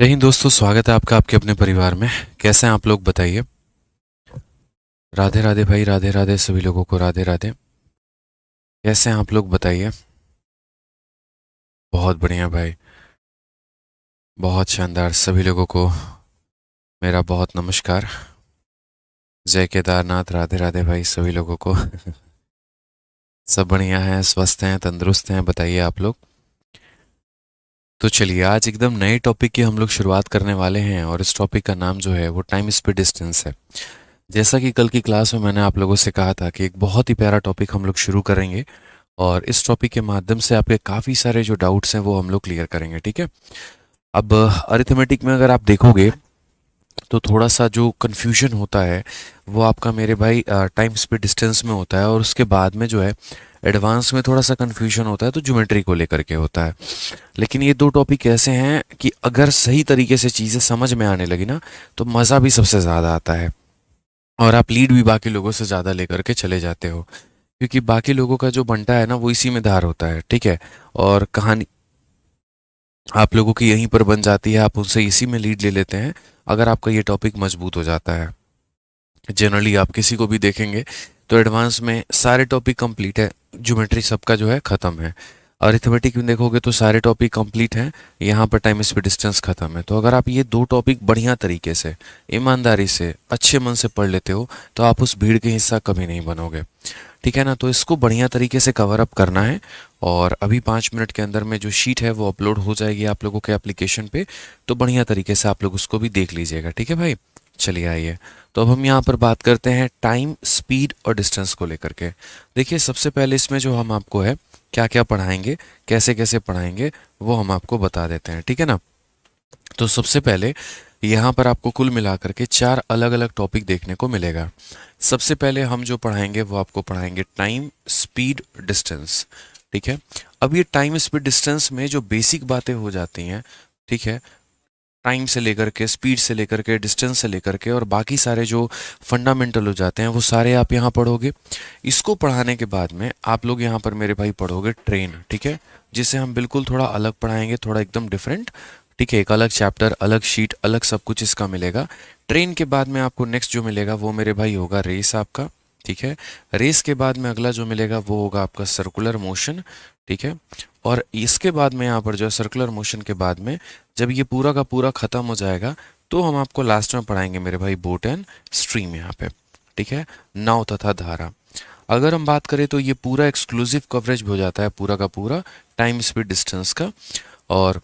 जय हिंद दोस्तों, स्वागत है आपका आपके अपने परिवार में। कैसे हैं आप लोग, बताइए। राधे राधे भाई, राधे राधे सभी लोगों को, राधे राधे। कैसे हैं आप लोग, बताइए। बहुत बढ़िया भाई, बहुत शानदार। सभी लोगों को मेरा बहुत नमस्कार। जय केदारनाथ, राधे राधे भाई सभी लोगों को। सब बढ़िया है, स्वस्थ हैं, तंदुरुस्त हैं, बताइए आप लोग। तो चलिए, आज एकदम नए टॉपिक की हम लोग शुरुआत करने वाले हैं और इस टॉपिक का नाम जो है वो टाइम स्पीड डिस्टेंस है। जैसा कि कल की क्लास में मैंने आप लोगों से कहा था कि एक बहुत ही प्यारा टॉपिक हम लोग शुरू करेंगे और इस टॉपिक के माध्यम से आपके काफ़ी सारे जो डाउट्स हैं वो हम लोग क्लियर करेंगे, ठीक है। अब अरिथमेटिक में अगर आप देखोगे तो थोड़ा सा जो कन्फ्यूजन होता है वो आपका मेरे भाई टाइम स्पीड डिस्टेंस में होता है, और उसके बाद में जो है एडवांस में थोड़ा सा कन्फ्यूजन होता है तो ज्योमेट्री को लेकर के होता है। लेकिन ये दो टॉपिक ऐसे हैं कि अगर सही तरीके से चीज़ें समझ में आने लगी ना तो मज़ा भी सबसे ज़्यादा आता है, और आप लीड भी बाकी लोगों से ज़्यादा लेकर के चले जाते हो, क्योंकि बाकी लोगों का जो बंटा है ना वो इसी में धार होता है, ठीक है। और कहानी आप लोगों की यहीं पर बन जाती है, आप उनसे इसी में लीड ले लेते हैं अगर आपका ये टॉपिक मजबूत हो जाता है। जनरली आप किसी को भी देखेंगे तो एडवांस में सारे टॉपिक कंप्लीट है, ज्योमेट्री सबका जो है ख़त्म है। अरिथमेटिक में देखोगे तो सारे टॉपिक कंप्लीट हैं, यहाँ पर टाइम स्पीड डिस्टेंस ख़त्म है। तो अगर आप ये दो टॉपिक बढ़िया तरीके से, ईमानदारी से, अच्छे मन से पढ़ लेते हो तो आप उस भीड़ के हिस्सा कभी नहीं बनोगे, ठीक है ना। तो इसको बढ़िया तरीके से कवर अप करना है, और अभी 5 मिनट के अंदर में जो शीट है वो अपलोड हो जाएगी आप लोगों के एप्लीकेशन पे। तो बढ़िया तरीके से आप लोग उसको भी देख लीजिएगा, ठीक है भाई। चलिए आइए, तो अब हम यहाँ पर बात करते हैं टाइम, स्पीड और डिस्टेंस को लेकर के। देखिए, सबसे पहले इसमें जो हम आपको है क्या क्या पढ़ाएंगे, कैसे कैसे पढ़ाएंगे, वो हम आपको बता देते हैं, ठीक है ना। तो सबसे पहले यहाँ पर आपको कुल मिलाकर के 4 अलग अलग टॉपिक देखने को मिलेगा। सबसे पहले हम जो पढ़ाएंगे वो आपको पढ़ाएंगे टाइम, स्पीड, डिस्टेंस, ठीक है। अब ये टाइम, स्पीड, डिस्टेंस में जो बेसिक बातें हो जाती हैं, ठीक है, टाइम से लेकर के, स्पीड से लेकर के, डिस्टेंस से लेकर के, और बाकी सारे जो फंडामेंटल हो जाते हैं वो सारे आप यहाँ पढ़ोगे। इसको पढ़ाने के बाद में आप लोग यहाँ पर मेरे भाई पढ़ोगे ट्रेन, ठीक है, जिसे हम बिल्कुल थोड़ा अलग पढ़ाएंगे, थोड़ा एकदम डिफरेंट, ठीक है। एक अलग चैप्टर, अलग शीट, अलग सब कुछ इसका मिलेगा। ट्रेन के बाद में आपको नेक्स्ट जो मिलेगा वो मेरे भाई होगा रेस आपका, ठीक है। रेस के बाद में अगला जो मिलेगा वो होगा आपका सर्कुलर मोशन, ठीक है। और इसके बाद में यहाँ पर जो है सर्कुलर मोशन के बाद में जब ये पूरा का पूरा खत्म हो जाएगा तो हम आपको लास्ट में पढ़ाएंगे मेरे भाई बोट एंड स्ट्रीम यहाँ पे, ठीक है, नाव तथा धारा। अगर हम बात करें तो ये पूरा एक्सक्लूसिव कवरेज हो जाता है पूरा का पूरा टाइम, स्पीड, डिस्टेंस का। और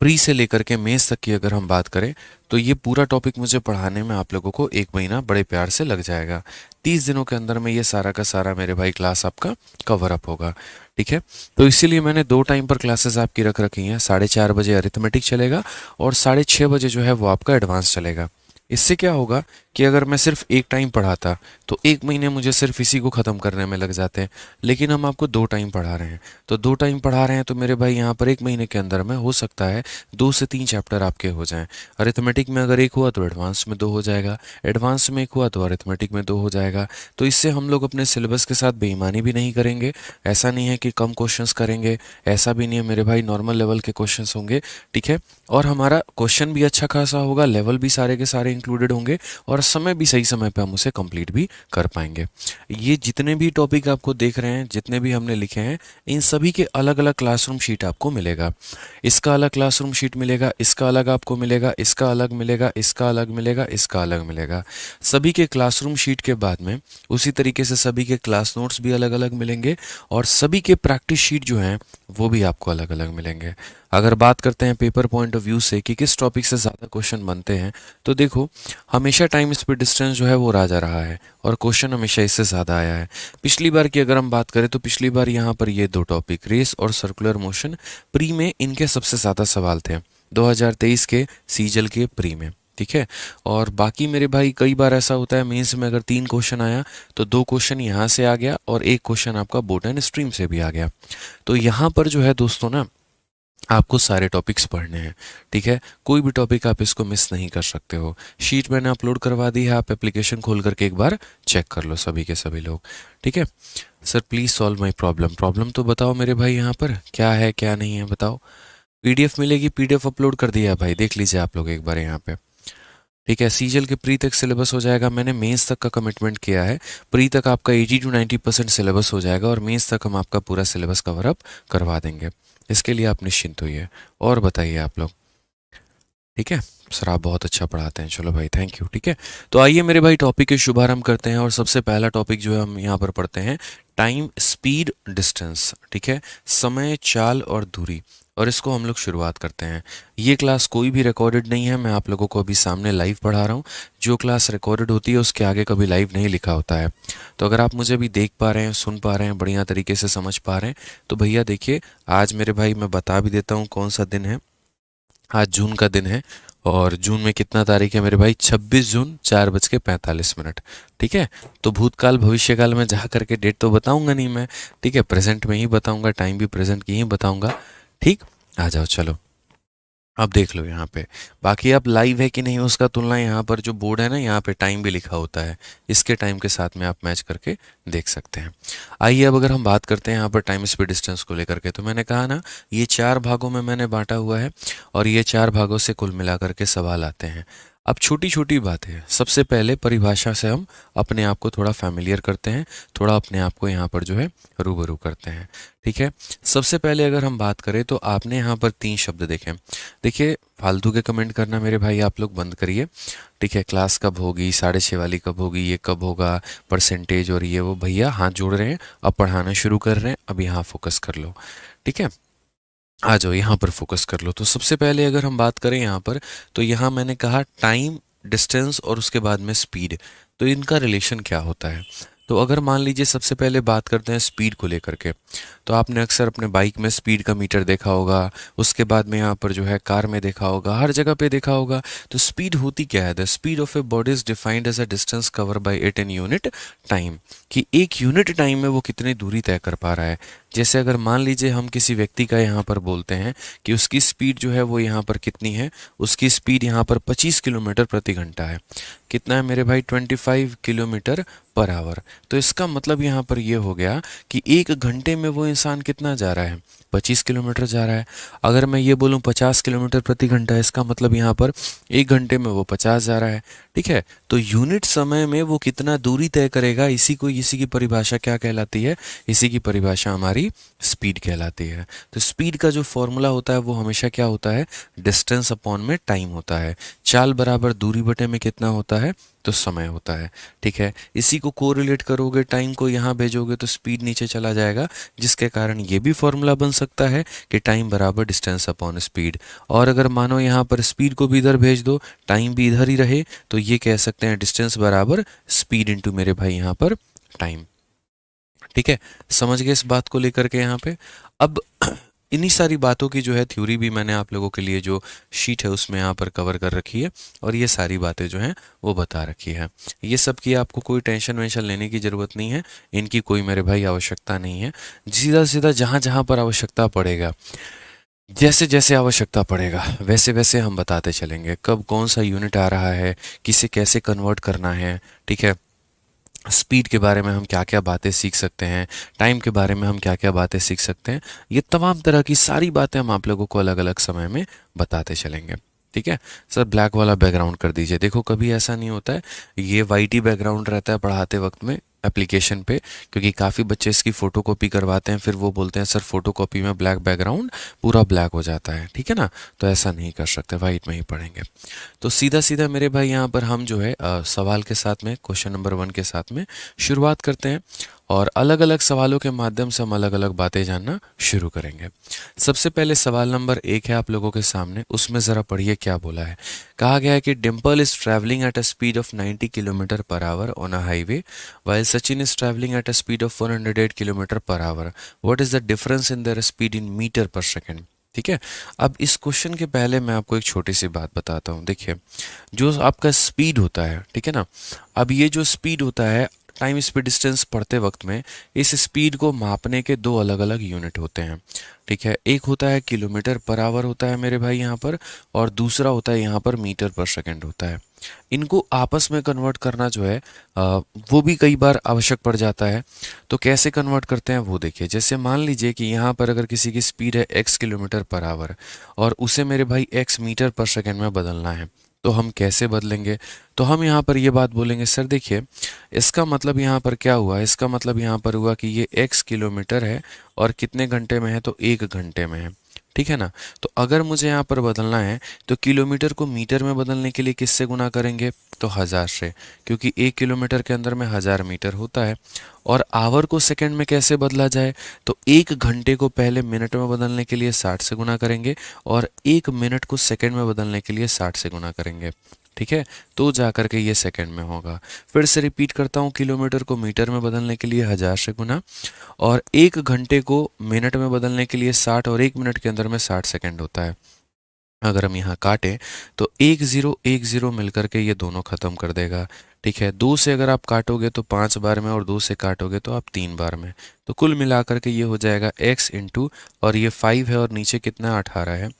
प्री से लेकर के मेंस तक की अगर हम बात करें तो ये पूरा टॉपिक मुझे पढ़ाने में आप लोगों को 1 महीना बड़े प्यार से लग जाएगा। 30 दिनों के अंदर में ये सारा का सारा मेरे भाई क्लास आपका कवर अप होगा, ठीक है। तो इसीलिए मैंने 2 टाइम पर क्लासेस आपकी रख रखी हैं। 4:30 बजे अरिथमेटिक चलेगा और 6:30 बजे जो है वो आपका एडवांस चलेगा। इससे क्या होगा कि अगर मैं सिर्फ एक टाइम पढ़ाता तो 1 महीने मुझे सिर्फ इसी को ख़त्म करने में लग जाते हैं, लेकिन हम आपको 2 टाइम पढ़ा रहे हैं। तो 2 टाइम पढ़ा रहे हैं तो मेरे भाई यहाँ पर 1 महीने के अंदर में हो सकता है 2 से 3 चैप्टर आपके हो जाएं। अरिथमेटिक में अगर एक हुआ तो एडवांस में 2 हो जाएगा, एडवांस में एक हुआ तो अरिथमेटिक में 2 हो जाएगा। तो इससे हम लोग अपने सिलेबस के साथ बेईमानी भी नहीं करेंगे। ऐसा नहीं है कि कम क्वेश्चंस करेंगे, ऐसा भी नहीं है मेरे भाई, नॉर्मल लेवल के क्वेश्चंस होंगे, ठीक है। और हमारा क्वेश्चन भी अच्छा खासा होगा, लेवल भी सारे के सारे इंक्लूडेड होंगे, और समय भी सही समय पे हम उसे कंप्लीट भी कर पाएंगे। ये जितने भी टॉपिक आपको देख रहे हैं, जितने भी हमने लिखे हैं, इन सभी के अलग अलग क्लासरूम शीट आपको मिलेगा। इसका अलग क्लासरूम शीट मिलेगा, इसका अलग आपको मिलेगा, इसका अलग मिलेगा, इसका अलग मिलेगा, इसका अलग मिलेगा। सभी के क्लासरूम शीट के बाद में उसी तरीके से सभी के क्लास नोट्स भी अलग अलग मिलेंगे, और सभी के प्रैक्टिस शीट जो हैं वो भी आपको अलग अलग मिलेंगे। अगर बात करते हैं पेपर पॉइंट ऑफ व्यू से कि किस टॉपिक से ज़्यादा क्वेश्चन बनते हैं, तो देखो, हमेशा टाइम, स्पीड, डिस्टेंस जो है वो राजा रहा है और क्वेश्चन हमेशा इससे ज़्यादा आया है। पिछली बार की अगर हम बात करें तो पिछली बार यहाँ पर ये 2 टॉपिक रेस और सर्कुलर मोशन प्री में इनके सबसे ज़्यादा सवाल थे 2023 के सीजल के प्री में, ठीक है। और बाकी मेरे भाई कई बार ऐसा होता है मेंस में अगर 3 क्वेश्चन आया तो 2 क्वेश्चन यहाँ से आ गया और 1 क्वेश्चन आपका बोट एंड स्ट्रीम से भी आ गया। तो यहाँ पर जो है दोस्तों ना, आपको सारे टॉपिक्स पढ़ने हैं, ठीक है। कोई भी टॉपिक आप इसको मिस नहीं कर सकते हो। शीट मैंने अपलोड करवा दी है, आप एप्लीकेशन खोल करके एक बार चेक कर लो सभी के सभी लोग, ठीक है। Sir please solve my problem. Problem तो बताओ मेरे भाई, यहाँ पर क्या है क्या नहीं है बताओ। पीडीएफ मिलेगी, पीडीएफ अपलोड कर दिया है भाई, देख लीजिए आप लोग एक बार यहाँ पे। ठीक है, सीजल के प्री तक सिलेबस हो जाएगा, मैंने मेंस तक का कमिटमेंट किया है। प्री तक आपका 80 to 90% सिलेबस हो जाएगा और मेंस तक हम आपका पूरा सिलेबस कवर अप करवा देंगे। इसके लिए आप निश्चिंत होइए। और बताइए आप लोग। ठीक है सर, आप बहुत अच्छा पढ़ाते हैं, चलो भाई थैंक यू। ठीक है, तो आइए मेरे भाई टॉपिक के शुभारंभ करते हैं। और सबसे पहला टॉपिक जो है हम यहाँ पर पढ़ते हैं, टाइम, स्पीड, डिस्टेंस। ठीक है, समय, चाल और दूरी। और इसको हम लोग शुरुआत करते हैं। ये क्लास कोई भी रिकॉर्डेड नहीं है, मैं आप लोगों को अभी सामने लाइव पढ़ा रहा हूँ। जो क्लास रिकॉर्डेड होती है उसके आगे कभी लाइव नहीं लिखा होता है। तो अगर आप मुझे अभी देख पा रहे हैं, सुन पा रहे हैं, बढ़िया तरीके से समझ पा रहे हैं, तो भैया देखिए, आज मेरे भाई मैं बता भी देता हूँ कौन सा दिन है। आज जून का दिन है, और जून में कितना तारीख है मेरे भाई? 26 जून, 4:45। ठीक है, तो भूतकाल भविष्यकाल में जा करके डेट तो बताऊंगा नहीं मैं। ठीक है, प्रेजेंट में ही बताऊंगा, टाइम भी प्रेजेंट की ही बताऊंगा। ठीक, आ जाओ चलो। अब देख लो यहाँ पे, बाकी अब लाइव है कि नहीं उसका तुलना यहाँ पर जो बोर्ड है ना, यहाँ पे टाइम भी लिखा होता है, इसके टाइम के साथ में आप मैच करके देख सकते हैं। आइए अब अगर हम बात करते हैं यहाँ पर टाइम, स्पीड, डिस्टेंस को लेकर के, तो मैंने कहा ना ये 4 भागों में मैंने बांटा हुआ है, और ये 4 भागों से कुल मिला करके सवाल आते हैं। अब छोटी छोटी बातें, सबसे पहले परिभाषा से हम अपने आप को थोड़ा फैमिलियर करते हैं, थोड़ा अपने आप को यहाँ पर जो है रूबरू करते हैं। ठीक है, सबसे पहले अगर हम बात करें तो आपने यहाँ पर 3 शब्द देखे। देखिए, फालतू के कमेंट करना मेरे भाई आप लोग बंद करिए। ठीक है, क्लास कब होगी, 6:30 वाली कब होगी, ये कब होगा, परसेंटेज और ये वो, भैया हाथ जोड़ रहे हैं, अब पढ़ाना शुरू कर रहे हैं, अब यहाँ फोकस कर लो। ठीक है, आ जाओ यहाँ पर फोकस कर लो। तो सबसे पहले अगर हम बात करें यहाँ पर, तो यहाँ मैंने कहा टाइम, डिस्टेंस और उसके बाद में स्पीड, तो इनका रिलेशन क्या होता है। तो अगर मान लीजिए सबसे पहले बात करते हैं स्पीड को लेकर के, तो आपने अक्सर अपने बाइक में स्पीड का मीटर देखा होगा, उसके बाद में यहाँ पर जो है कार में देखा होगा, हर जगह पे देखा होगा। तो स्पीड होती क्या है? The speed of a body is defined as a distance cover by it in unit time, कि एक यूनिट टाइम में वो कितनी दूरी तय कर पा रहा है। जैसे अगर मान लीजिए हम किसी व्यक्ति का यहाँ पर बोलते हैं कि उसकी स्पीड जो है वो यहाँ पर कितनी है, उसकी स्पीड यहाँ पर 25 किलोमीटर प्रति घंटा है। कितना है मेरे भाई? 25 किलोमीटर पर आवर। तो इसका मतलब यहाँ पर ये हो गया कि 1 घंटे में वो इंसान कितना जा रहा है? 25 किलोमीटर जा रहा है। अगर मैं ये बोलूँ 50 किलोमीटर प्रति घंटा, इसका मतलब यहाँ पर 1 घंटे में वो 50 जा रहा है। ठीक है, तो यूनिट समय में वो कितना दूरी तय करेगा, इसी की परिभाषा क्या कहलाती है? इसी की परिभाषा हमारी स्पीड कहलाती है। तो स्पीड का जो फॉर्मूला होता है वो हमेशा क्या होता है? डिस्टेंस अपॉन में टाइम होता है। चाल बराबर दूरी बटे में कितना होता है? तो समय होता है। ठीक है, इसी को कोरिलेट करोगे, टाइम को यहाँ भेजोगे तो स्पीड नीचे चला जाएगा, जिसके कारण ये भी फॉर्मूला बन सकता है कि टाइम बराबर डिस्टेंस अपॉन स्पीड। और अगर मानो यहाँ पर स्पीड को भी इधर भेज दो, टाइम भी इधर ही रहे, तो ये कह सकते हैं डिस्टेंस बराबर स्पीड इंटू मेरे भाई यहाँ पर टाइम। ठीक है, समझ गए इस बात को लेकर के यहाँ पे। अब इन्हीं सारी बातों की जो है थ्योरी भी मैंने आप लोगों के लिए जो शीट है उसमें यहाँ पर कवर कर रखी है, और ये सारी बातें जो हैं वो बता रखी है। ये सब की आपको कोई टेंशन वेंशन लेने की ज़रूरत नहीं है, इनकी कोई मेरे भाई आवश्यकता नहीं है। सीधा सीधा जहाँ जहाँ पर आवश्यकता पड़ेगा, जैसे जैसे आवश्यकता पड़ेगा, वैसे वैसे हम बताते चलेंगे कब कौन सा यूनिट आ रहा है, किसे कैसे कन्वर्ट करना है। ठीक है, स्पीड के बारे में हम क्या क्या बातें सीख सकते हैं, टाइम के बारे में हम क्या क्या बातें सीख सकते हैं, ये तमाम तरह की सारी बातें हम आप लोगों को अलग अलग समय में बताते चलेंगे। ठीक है सर, ब्लैक वाला बैकग्राउंड कर दीजिए। देखो कभी ऐसा नहीं होता है, ये वाइट ही बैकग्राउंड रहता है पढ़ाते वक्त में एप्लीकेशन पे, क्योंकि काफ़ी बच्चे इसकी फ़ोटो कॉपी करवाते हैं, फिर वो बोलते हैं सर फ़ोटो कॉपी में ब्लैक बैकग्राउंड पूरा ब्लैक हो जाता है। ठीक है ना, तो ऐसा नहीं कर सकते, वाइट में ही पढ़ेंगे। तो सीधा सीधा मेरे भाई यहाँ पर हम जो है सवाल के साथ में, क्वेश्चन नंबर 1 के साथ में शुरुआत करते हैं, और अलग अलग सवालों के माध्यम से हम अलग अलग बातें जानना शुरू करेंगे। सबसे पहले सवाल नंबर 1 है आप लोगों के सामने, उसमें ज़रा पढ़िए क्या बोला है। कहा गया है कि Dimple is travelling eight a speed of 90 kilometre per hour on a highway while Sachin is traveling at a speed of 108 km/h. What is the difference in their speed in meter per second? ठीक है, अब इस question के पहले मैं आपको एक छोटी सी बात बताता हूँ। देखिए, जो आपका स्पीड होता है, ठीक है ना, अब ये जो स्पीड होता है टाइम स्पीड डिस्टेंस पढ़ते वक्त में इस स्पीड को मापने के दो अलग अलग यूनिट होते हैं। ठीक है, एक होता है किलोमीटर पर आवर होता है मेरे भाई यहाँ पर, और दूसरा होता है यहाँ पर मीटर पर सेकंड होता है। इनको आपस में कन्वर्ट करना जो है वो भी कई बार आवश्यक पड़ जाता है। तो कैसे कन्वर्ट करते हैं वो देखिए। जैसे मान लीजिए कि यहाँ पर अगर किसी की स्पीड है x किलोमीटर पर आवर और उसे मेरे भाई x मीटर पर सेकंड में बदलना है, तो हम कैसे बदलेंगे? तो हम यहाँ पर ये बात बोलेंगे, सर देखिए इसका मतलब यहाँ पर क्या हुआ, इसका मतलब यहाँ पर हुआ कि ये x किलोमीटर है और कितने घंटे में है, तो 1 घंटे में है। ठीक है ना। तो अगर मुझे यहाँ पर बदलना है तो किलोमीटर को मीटर में बदलने के लिए किससे गुना करेंगे, तो 1000 से, क्योंकि 1 किलोमीटर के अंदर में 1000 मीटर होता है। और आवर को सेकंड में कैसे बदला जाए, तो 1 घंटे को पहले मिनट में बदलने के लिए 60 से गुना करेंगे और 1 मिनट को सेकंड में बदलने के लिए 60 से गुना करेंगे। ठीक है, तो जा करके ये सेकंड में होगा। फिर से रिपीट करता हूँ, किलोमीटर को मीटर में बदलने के लिए 1000 से गुना, और 1 घंटे को मिनट में बदलने के लिए 60, और 1 मिनट के अंदर में 60 सेकंड होता है। अगर हम यहाँ काटें तो 1010 मिलकर के ये दोनों खत्म कर देगा। ठीक है, 2 से अगर आप काटोगे तो 5 बार में, और 2 से काटोगे तो आप 3 बार में। तो कुल मिलाकर के ये हो जाएगा x इंटू, और ये 5 है और नीचे कितना 18 है,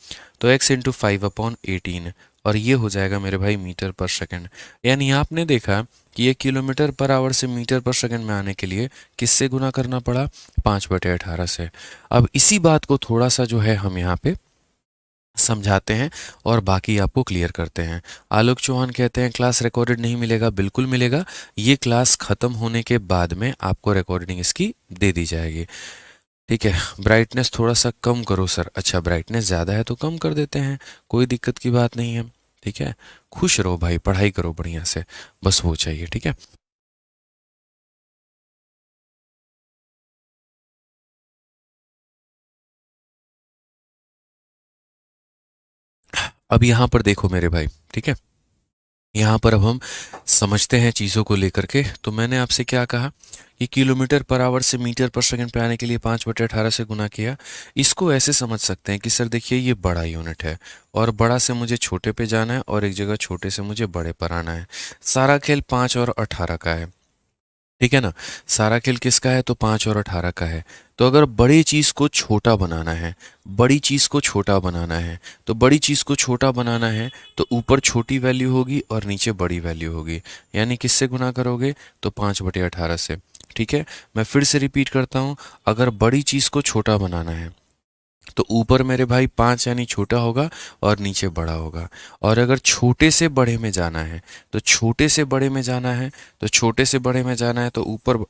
तो x इंटू 5/18, और ये हो जाएगा मेरे भाई मीटर पर सेकंड। यानी आपने देखा कि ये किलोमीटर पर आवर से मीटर पर सेकंड में आने के लिए किससे गुना करना पड़ा, 5/18 से। अब इसी बात को थोड़ा सा जो है हम यहाँ पे समझाते हैं और बाकी आपको क्लियर करते हैं। आलोक चौहान कहते हैं क्लास रिकॉर्डेड नहीं मिलेगा, बिल्कुल मिलेगा। ये क्लास ख़त्म होने के बाद में आपको रिकॉर्डिंग इसकी दे दी जाएगी। ठीक है, ब्राइटनेस थोड़ा सा कम करो सर। अच्छा, ब्राइटनेस ज़्यादा है तो कम कर देते हैं, कोई दिक्कत की बात नहीं है। ठीक है, खुश रहो भाई, पढ़ाई करो बढ़िया से, बस वो चाहिए। ठीक है, अब यहाँ पर देखो मेरे भाई। ठीक है, यहाँ पर अब हम समझते हैं चीज़ों को लेकर के। तो मैंने आपसे क्या कहा कि किलोमीटर पर आवर से मीटर पर सेकंड पे आने के लिए 5/18 से गुना किया। इसको ऐसे समझ सकते हैं कि सर देखिए ये बड़ा यूनिट है और बड़ा से मुझे छोटे पे जाना है और एक जगह छोटे से मुझे बड़े पर आना है। सारा खेल 5 और 18 का है। ठीक है ना, सारा खेल किसका है, तो 5 और 18 का है। तो अगर बड़ी चीज़ को छोटा बनाना है, बड़ी चीज़ को छोटा बनाना है, तो बड़ी चीज़ को छोटा बनाना है तो ऊपर छोटी वैल्यू होगी और नीचे बड़ी वैल्यू होगी। यानी किससे गुना करोगे, तो 5/18 से। ठीक है, मैं फिर से रिपीट करता हूँ, अगर बड़ी चीज़ को छोटा बनाना है तो ऊपर मेरे भाई 5 यानी छोटा होगा और नीचे बड़ा होगा। और अगर छोटे से बड़े में जाना है, तो छोटे से बड़े में जाना है, तो छोटे से बड़े में जाना है तो ऊपर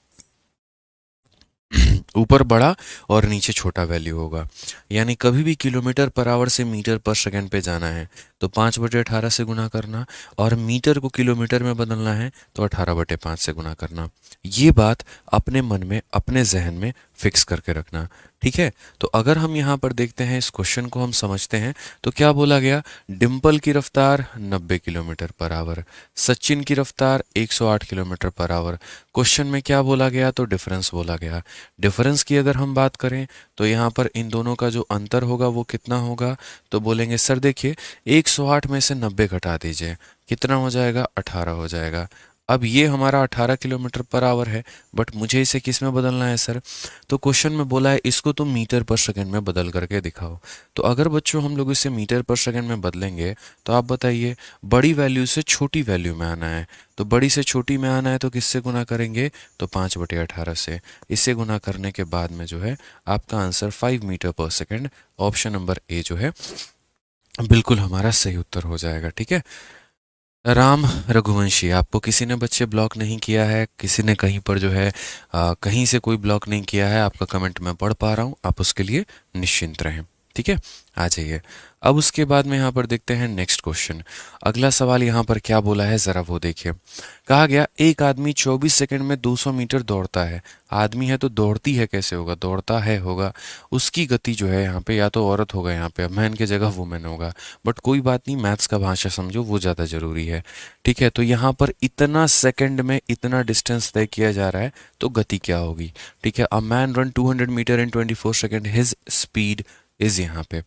ऊपर बड़ा और नीचे छोटा वैल्यू होगा। यानी कभी भी किलोमीटर पर आवर से मीटर पर सेकंड पे जाना है तो 5/18 से गुना करना, और मीटर को किलोमीटर में बदलना है तो 18/5 से गुना करना। ये बात अपने मन में, अपने जहन में फिक्स करके रखना। ठीक है, तो अगर हम यहाँ पर देखते हैं, इस क्वेश्चन को हम समझते हैं, तो क्या बोला गया, डिम्पल की रफ्तार 90 किलोमीटर पर आवर, सचिन की रफ्तार 108 किलोमीटर पर आवर। क्वेश्चन में क्या बोला गया, तो डिफरेंस बोला गया। डिफरेंस की अगर हम बात करें तो यहाँ पर इन दोनों का जो अंतर होगा वो कितना होगा, तो बोलेंगे सर देखिए 108 में से 90 घटा दीजिए, कितना हो जाएगा, 18 हो जाएगा। अब ये हमारा 18 किलोमीटर पर आवर है, बट मुझे इसे किस में बदलना है सर, तो क्वेश्चन में बोला है इसको तुम मीटर पर सेकंड में बदल करके दिखाओ। तो अगर बच्चों हम लोग इसे मीटर पर सेकंड में बदलेंगे तो आप बताइए, बड़ी वैल्यू से छोटी वैल्यू में आना है, तो बड़ी से छोटी में आना है तो किससे गुना करेंगे, तो 5/18 से। इसे गुना करने के बाद में जो है आपका आंसर 5 मीटर पर सेकंड, ऑप्शन नंबर ए जो है बिल्कुल हमारा सही उत्तर हो जाएगा। ठीक है, राम रघुवंशी, आपको किसी ने बच्चे ब्लॉक नहीं किया है, किसी ने कहीं पर जो है कहीं से कोई ब्लॉक नहीं किया है, आपका कमेंट मैं पढ़ पा रहा हूँ, आप उसके लिए निश्चिंत रहें। ठीक है, आ जाइए। अब उसके बाद में यहाँ पर देखते हैं नेक्स्ट क्वेश्चन। अगला सवाल यहाँ पर क्या बोला है ज़रा वो देखिए। कहा गया एक आदमी 24 सेकंड में 200 मीटर दौड़ता है। आदमी है तो दौड़ती है कैसे होगा, दौड़ता है होगा। उसकी गति जो है यहाँ पे या तो औरत होगा, यहाँ पे मैन की जगह वुमेन होगा, बट कोई बात नहीं, मैथ्स का भाषा समझो वो ज़्यादा ज़रूरी है। ठीक है, तो यहाँ पर इतना सेकंड में इतना डिस्टेंस तय किया जा रहा है तो गति क्या होगी। ठीक है, a man run 200 metre in 24 second, his speed is यहाँ पे।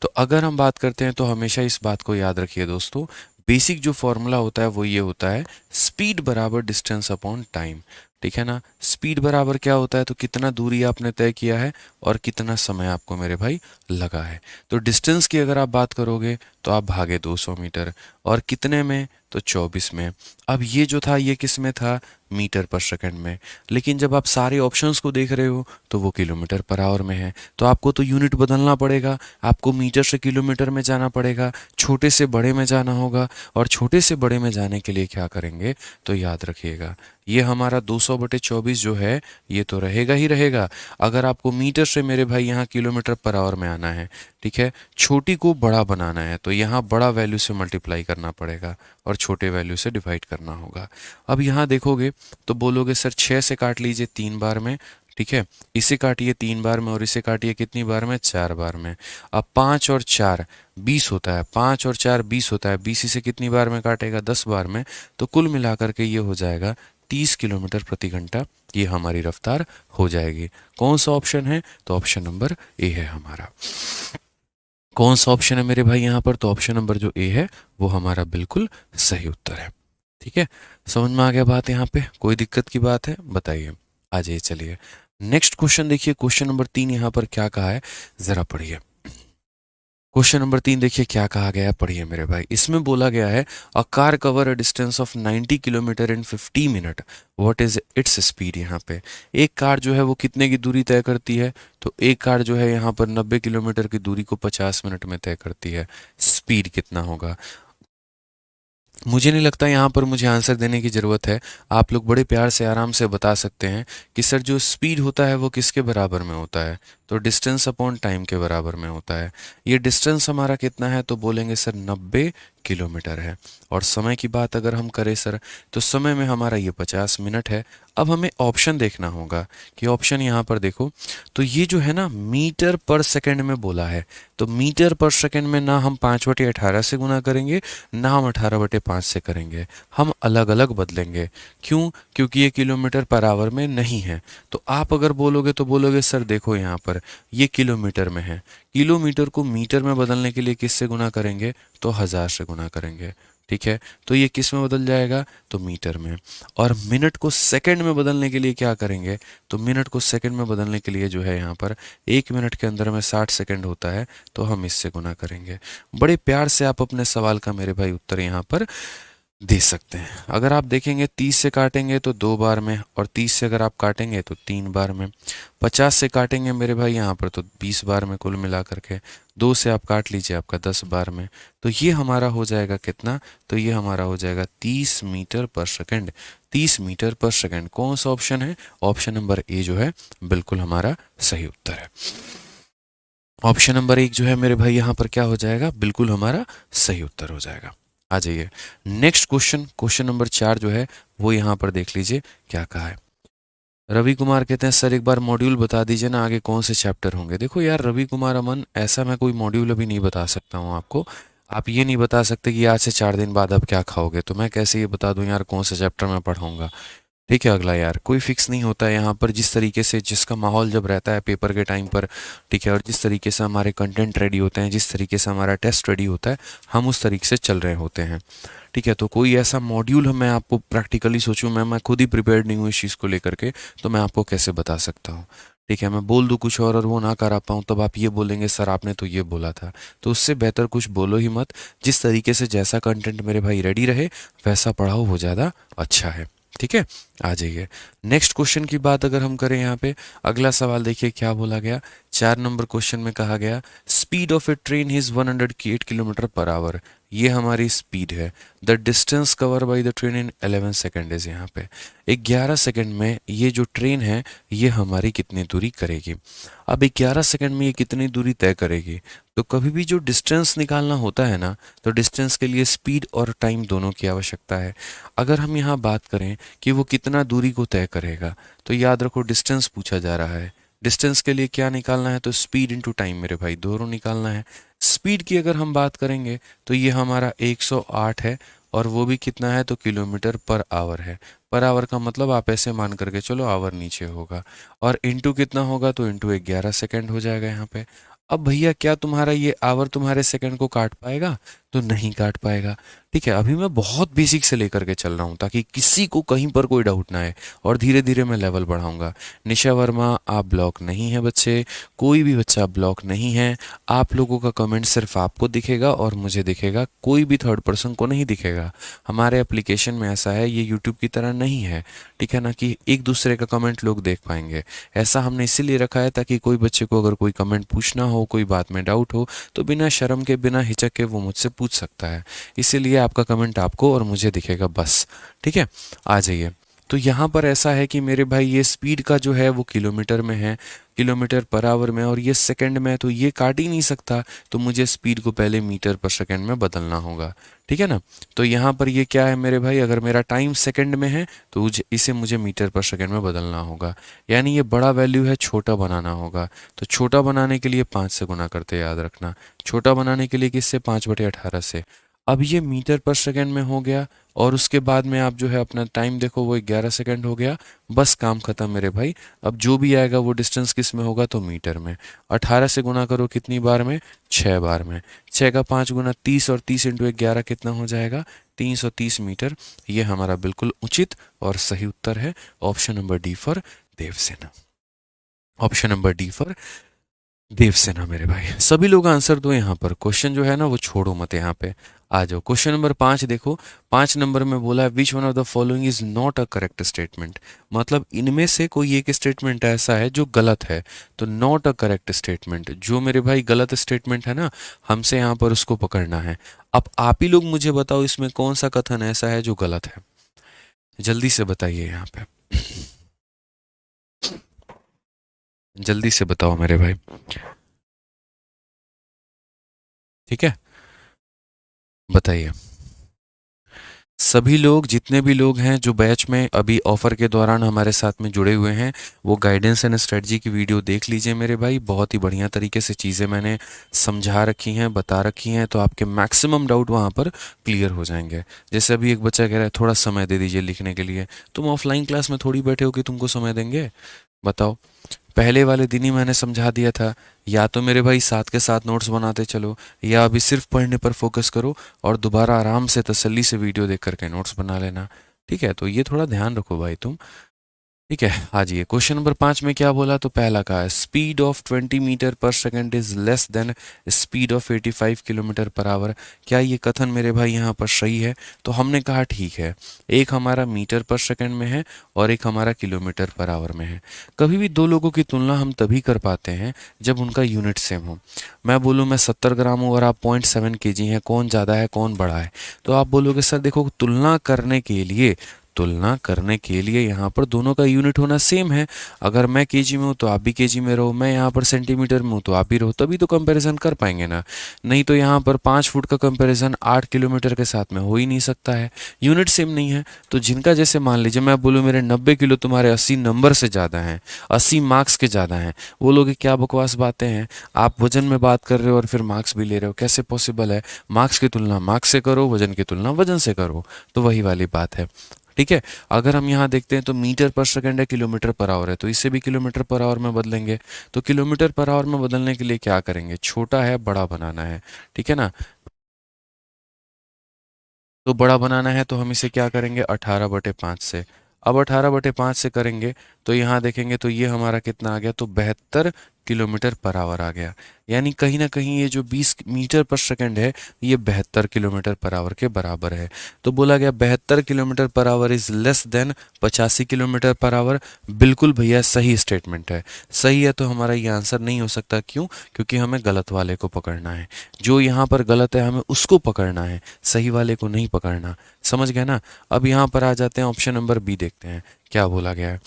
तो अगर हम बात करते हैं तो हमेशा इस बात को याद रखिए दोस्तों, बेसिक जो फॉर्मूला होता है वो ये होता है, स्पीड बराबर डिस्टेंस अपॉन टाइम। ठीक है ना। स्पीड बराबर क्या होता है, तो कितना दूरी आपने तय किया है और कितना समय आपको मेरे भाई लगा है। तो डिस्टेंस की अगर आप बात करोगे तो आप भागे 200 मीटर, और कितने में, तो 24 में। अब ये जो था ये किस में था, मीटर पर सेकंड में। लेकिन जब आप सारे ऑप्शंस को देख रहे हो तो वो किलोमीटर पर आवर में है, तो आपको तो यूनिट बदलना पड़ेगा, आपको मीटर से किलोमीटर में जाना पड़ेगा, छोटे से बड़े में जाना होगा। और छोटे से बड़े में जाने के लिए क्या करेंगे, तो याद रखिएगा ये हमारा 200/24 जो है ये तो रहेगा ही रहेगा। अगर आपको मीटर से मेरे भाई यहाँ किलोमीटर पर आवर में आना है, ठीक है, छोटी को बड़ा बनाना है, तो यहाँ बड़ा वैल्यू से मल्टीप्लाई करना पड़ेगा और छोटे वैल्यू से डिवाइड करना होगा। अब यहाँ देखोगे तो बोलोगे सर 6 से काट लीजिए 3 बार में, ठीक है, इसे काटिए 3 बार में और इसे काटिए कितनी बार में, 4 बार में। अब 5 और 4 20 होता है, 5 और 4 20 होता है, 20 इसे कितनी बार में काटेगा, 10 बार में। तो कुल मिलाकर के ये हो जाएगा 30 किलोमीटर प्रति घंटा, ये हमारी रफ्तार हो जाएगी। कौन सा ऑप्शन है, तो ऑप्शन नंबर ए है हमारा। कौन सा ऑप्शन है मेरे भाई यहाँ पर, तो ऑप्शन नंबर जो ए है वो हमारा बिल्कुल सही उत्तर है। ठीक है, समझ में आ गया बात, यहाँ पे कोई दिक्कत की बात है बताइए। आ जाइए, चलिए नेक्स्ट क्वेश्चन देखिए, क्वेश्चन नंबर 3 यहाँ पर क्या कहा है, जरा पढ़िए। क्वेश्चन नंबर 3 देखिए क्या कहा गया है, पढ़िए मेरे भाई। इसमें बोला गया है a car cover a distance of 90 kilometre in 50 minute, what is its speed. यहाँ पे एक कार जो है वो कितने की दूरी तय करती है, तो एक कार जो है यहाँ पर 90 किलोमीटर की दूरी को 50 मिनट में तय करती है। स्पीड कितना होगा, मुझे नहीं लगता यहाँ पर मुझे आंसर देने की ज़रूरत है। आप लोग बड़े प्यार से आराम से बता सकते हैं कि सर जो स्पीड होता है वो किसके बराबर में होता है, तो डिस्टेंस अपॉन टाइम के बराबर में होता है। ये डिस्टेंस हमारा कितना है, तो बोलेंगे सर 90 किलोमीटर है। और समय की बात अगर हम करें सर, तो समय में हमारा ये 50 मिनट है। अब हमें ऑप्शन देखना होगा कि ऑप्शन यहाँ पर देखो, तो ये जो है ना मीटर पर सेकंड में बोला है, तो मीटर पर सेकंड में ना हम 5/18 से गुना करेंगे, ना हम 18/5 से करेंगे, हम अलग अलग बदलेंगे। क्यों, क्योंकि ये किलोमीटर पर आवर में नहीं है। तो आप अगर बोलोगे तो बोलोगे सर देखो यहाँ पर ये किलोमीटर में है, किलोमीटर को मीटर में बदलने के लिए किससे गुना करेंगे, तो 1000 से गुना करेंगे। ठीक है, तो ये किस में बदल जाएगा, तो मीटर में। और मिनट को सेकंड में बदलने के लिए क्या करेंगे, तो मिनट को सेकंड में बदलने के लिए जो है यहाँ पर 1 मिनट के अंदर में 60 सेकंड होता है, तो हम इससे गुना करेंगे। बड़े प्यार से आप अपने सवाल का मेरे भाई उत्तर यहाँ पर दे सकते हैं। अगर आप देखेंगे 30 से काटेंगे तो 2 बार में, और 30 से अगर आप काटेंगे तो 3 बार में। 50 से काटेंगे मेरे भाई यहाँ पर तो 20 बार में कुल मिला करके। 2 से आप काट लीजिए आपका 10 बार में। तो ये हमारा हो जाएगा कितना, तो ये हमारा हो जाएगा 30 मीटर पर सेकंड। 30 मीटर पर सेकंड कौन सा ऑप्शन है, ऑप्शन नंबर ए जो है बिल्कुल हमारा सही उत्तर है। ऑप्शन नंबर 1 जो है मेरे भाई यहाँ पर क्या हो जाएगा, बिल्कुल हमारा सही उत्तर हो जाएगा। आ जाइए नेक्स्ट क्वेश्चन, क्वेश्चन नंबर 4 जो है वो यहाँ पर देख लीजिए क्या कहा है। रवि कुमार कहते हैं सर एक बार मॉड्यूल बता दीजिए ना, आगे कौन से चैप्टर होंगे। देखो यार रवि कुमार अमन, ऐसा मैं कोई मॉड्यूल अभी नहीं बता सकता हूँ आपको। आप ये नहीं बता सकते कि आज से 4 दिन बाद आप क्या खाओगे, तो मैं कैसे ये बता दूं यार कौन सा चैप्टर मैं पढ़ाऊंगा। ठीक है, अगला यार कोई फिक्स नहीं होता है यहाँ पर, जिस तरीके से जिसका माहौल जब रहता है पेपर के टाइम पर, ठीक है, और जिस तरीके से हमारे कंटेंट रेडी होते हैं, जिस तरीके से हमारा टेस्ट रेडी होता है, हम उस तरीके से चल रहे होते हैं। ठीक है, तो कोई ऐसा मॉड्यूल मैं आपको प्रैक्टिकली सोचूं, मैं खुद ही प्रिपेयर्ड नहीं हूँ इस चीज़ को लेकर के, तो मैं आपको कैसे बता सकता हूँ। ठीक है, मैं बोल दूँ कुछ और वो ना करा पाऊँ, तब आप ये बोलेंगे सर आपने तो ये बोला था। तो उससे बेहतर कुछ बोलो ही मत, जिस तरीके से जैसा कंटेंट मेरे भाई रेडी रहे वैसा पढ़ाओ, वो ज़्यादा अच्छा है। ठीक है, आ जाइए नेक्स्ट क्वेश्चन की बात अगर हम करें यहाँ पे, अगला सवाल देखिए क्या बोला गया। 4 नंबर क्वेश्चन में कहा गया speed of A train is 108 kilometre per our, ये हमारी स्पीड है। The distance cover by the train in 11 second is, यहाँ पे 11 सेकेंड में ये जो ट्रेन है ये हमारी कितनी दूरी करेगी। अब 11 सेकेंड में ये कितनी दूरी तय करेगी, तो कभी भी जो डिस्टेंस निकालना होता है ना, तो डिस्टेंस के लिए स्पीड और टाइम दोनों की आवश्यकता है। अगर हम यहाँ बात करें कि वो कितना दूरी को तय करेगा, तो याद रखो डिस्टेंस पूछा जा रहा है। डिस्टेंस के लिए क्या निकालना है, तो स्पीड इनटू टाइम मेरे भाई दोनों निकालना है। स्पीड की अगर हम बात करेंगे तो ये हमारा 108 है, और वो भी कितना है, तो किलोमीटर पर आवर है। पर आवर का मतलब आप ऐसे मान करके चलो आवर नीचे होगा, और इंटू कितना होगा, तो इंटू 11 सेकेंड हो जाएगा यहाँ पे। अब भैया क्या तुम्हारा ये आवर तुम्हारे सेकंड को काट पाएगा? तो नहीं काट पाएगा। ठीक है, अभी मैं बहुत बेसिक से लेकर के चल रहा हूँ ताकि किसी को कहीं पर कोई डाउट ना आए, और धीरे धीरे मैं लेवल बढ़ाऊंगा। निशा वर्मा, आप ब्लॉक नहीं है बच्चे, कोई भी बच्चा ब्लॉक नहीं है। आप लोगों का कमेंट सिर्फ आपको दिखेगा और मुझे दिखेगा, कोई भी थर्ड पर्सन को नहीं दिखेगा। हमारे एप्लीकेशन में ऐसा है, ये यूट्यूब की तरह नहीं है, ठीक है ना, कि एक दूसरे का कमेंट लोग देख पाएंगे। ऐसा हमने इसीलिए रखा है ताकि कोई बच्चे को अगर कोई कमेंट पूछना हो, कोई बात में डाउट हो, तो बिना शर्म के, बिना हिचक के वो मुझसे पूछ सकता है। इसीलिए आपका कमेंट आपको और मुझे दिखेगा बस। ठीक है, आ जाइए। तो यहाँ पर ऐसा है कि मेरे भाई ये स्पीड का जो है वो किलोमीटर में है, किलोमीटर पर आवर में, और ये सेकंड में है, तो ये काट ही नहीं सकता। तो मुझे स्पीड को पहले मीटर पर सेकंड में बदलना होगा। ठीक है ना। तो यहाँ पर ये क्या है मेरे भाई, अगर मेरा टाइम सेकंड में है तो इसे मुझे मीटर पर सेकंड में बदलना होगा। यानी ये बड़ा वैल्यू है, छोटा बनाना होगा। तो छोटा बनाने के लिए 5 से गुना करते, याद रखना। छोटा बनाने के लिए किससे? 5/18 से। अब ये मीटर पर सेकंड में हो गया, और उसके बाद में आप जो है अपना टाइम देखो, वो 11 सेकंड हो गया। बस काम खत्म मेरे भाई। अब जो भी आएगा वो डिस्टेंस किस में होगा? तो मीटर में। 18 से गुना करो कितनी बार में? 6 बार में। 6 का 5 गुना 30, और 30 इंटू 11 कितना हो जाएगा? 330 मीटर। ये हमारा बिल्कुल उचित और सही उत्तर है। Option number D for Devasena. Option number D for Devasena मेरे भाई। सभी लोग आंसर दो यहाँ पर, क्वेश्चन जो है ना वो छोड़ो मत। यहाँ पे आ जाओ। क्वेश्चन नंबर 5 देखो। 5 नंबर में बोला है which one of the following is not a correct statement. मतलब इनमें से कोई एक स्टेटमेंट ऐसा है जो गलत है। तो नॉट अ करेक्ट स्टेटमेंट, जो मेरे भाई गलत स्टेटमेंट है ना, हमसे यहाँ पर उसको पकड़ना है। अब आप ही लोग मुझे बताओ इसमें कौन सा कथन ऐसा है जो गलत है, जल्दी से बताइए यहाँ पे। जल्दी से बताओ मेरे भाई। ठीक है, बताइए। सभी लोग, जितने भी लोग हैं जो बैच में अभी ऑफर के दौरान हमारे साथ में जुड़े हुए हैं, वो गाइडेंस एंड स्ट्रेटजी की वीडियो देख लीजिए मेरे भाई। बहुत ही बढ़िया तरीके से चीज़ें मैंने समझा रखी हैं, बता रखी हैं, तो आपके मैक्सिमम डाउट वहाँ पर क्लियर हो जाएंगे। जैसे अभी एक बच्चा कह रहा है थोड़ा समय दे दीजिए लिखने के लिए। तुम ऑफलाइन क्लास में थोड़ी बैठे हो कि तुमको समय देंगे? बताओ। पहले वाले दिन ही मैंने समझा दिया था, या तो मेरे भाई साथ के साथ नोट्स बनाते चलो, या अभी सिर्फ पढ़ने पर फोकस करो और दोबारा आराम से तसल्ली से वीडियो देख करके नोट्स बना लेना। ठीक है, तो ये थोड़ा ध्यान रखो भाई तुम। ठीक है, आ जाइए। क्वेश्चन नंबर 5 में क्या बोला? तो पहला कहा है स्पीड ऑफ 20 मीटर पर second is less then speed of 85 kilometre per our. क्या ये कथन मेरे भाई यहाँ पर सही है? तो हमने कहा ठीक है। एक हमारा मीटर पर सेकंड में है और एक हमारा किलोमीटर पर आवर में है। कभी भी दो लोगों की तुलना हम तभी कर पाते हैं जब उनका यूनिट सेम हो। मैं बोलूँ मैं 70 ग्राम हूँ और आप 0.7 kg हैं, कौन ज़्यादा है कौन बड़ा है? तो आप बोलोगे सर देखो, तुलना करने के लिए यहाँ पर दोनों का यूनिट होना सेम है। अगर मैं केजी में हूँ तो आप भी केजी में रहो, मैं यहाँ पर सेंटीमीटर में हूँ तो आप भी रहो, तभी तो कंपैरिजन कर पाएंगे ना। नहीं तो यहाँ पर 5 फुट का कंपैरिजन 8 किलोमीटर के साथ में हो ही नहीं सकता है, यूनिट सेम नहीं है। तो जिनका, जैसे मान लीजिए मैं बोलूँ मेरे 90 किलो तुम्हारे 80 नंबर से ज़्यादा हैं, 80 मार्क्स के ज़्यादा हैं, वो लोग क्या बकवास बातें हैं। आप वजन में बात कर रहे हो और फिर मार्क्स भी ले रहे हो, कैसे पॉसिबल है? मार्क्स की तुलना मार्क्स से करो, वजन की तुलना वजन से करो। तो वही वाली बात है। ठीक है, अगर हम यहाँ देखते हैं तो मीटर पर सेकंड है, किलोमीटर पर आवर है, तो इसे भी किलोमीटर पर आवर में बदलेंगे। तो किलोमीटर पर आवर में बदलने के लिए क्या करेंगे? छोटा है बड़ा बनाना है, ठीक है ना। तो बड़ा बनाना है तो हम इसे क्या करेंगे? 18/5 से। अब 18/5 से करेंगे तो यहाँ देखेंगे तो ये हमारा कितना आ गया? तो 72 किलोमीटर पर आवर आ गया। यानी कहीं ना कहीं ये जो 20 मीटर पर सेकंड है, ये 72 किलोमीटर पर आवर के बराबर है। तो बोला गया 72 kilometre per hour is less then 85 kilometre per our. बिल्कुल भैया सही स्टेटमेंट है। सही है तो हमारा ये आंसर नहीं हो सकता। क्यों? क्योंकि हमें गलत वाले को पकड़ना है। जो यहाँ पर गलत है हमें उसको पकड़ना है, सही वाले को नहीं पकड़ना। समझ गए ना। अब यहाँ पर आ जाते हैं, ऑप्शन नंबर बी देखते हैं क्या बोला गया है।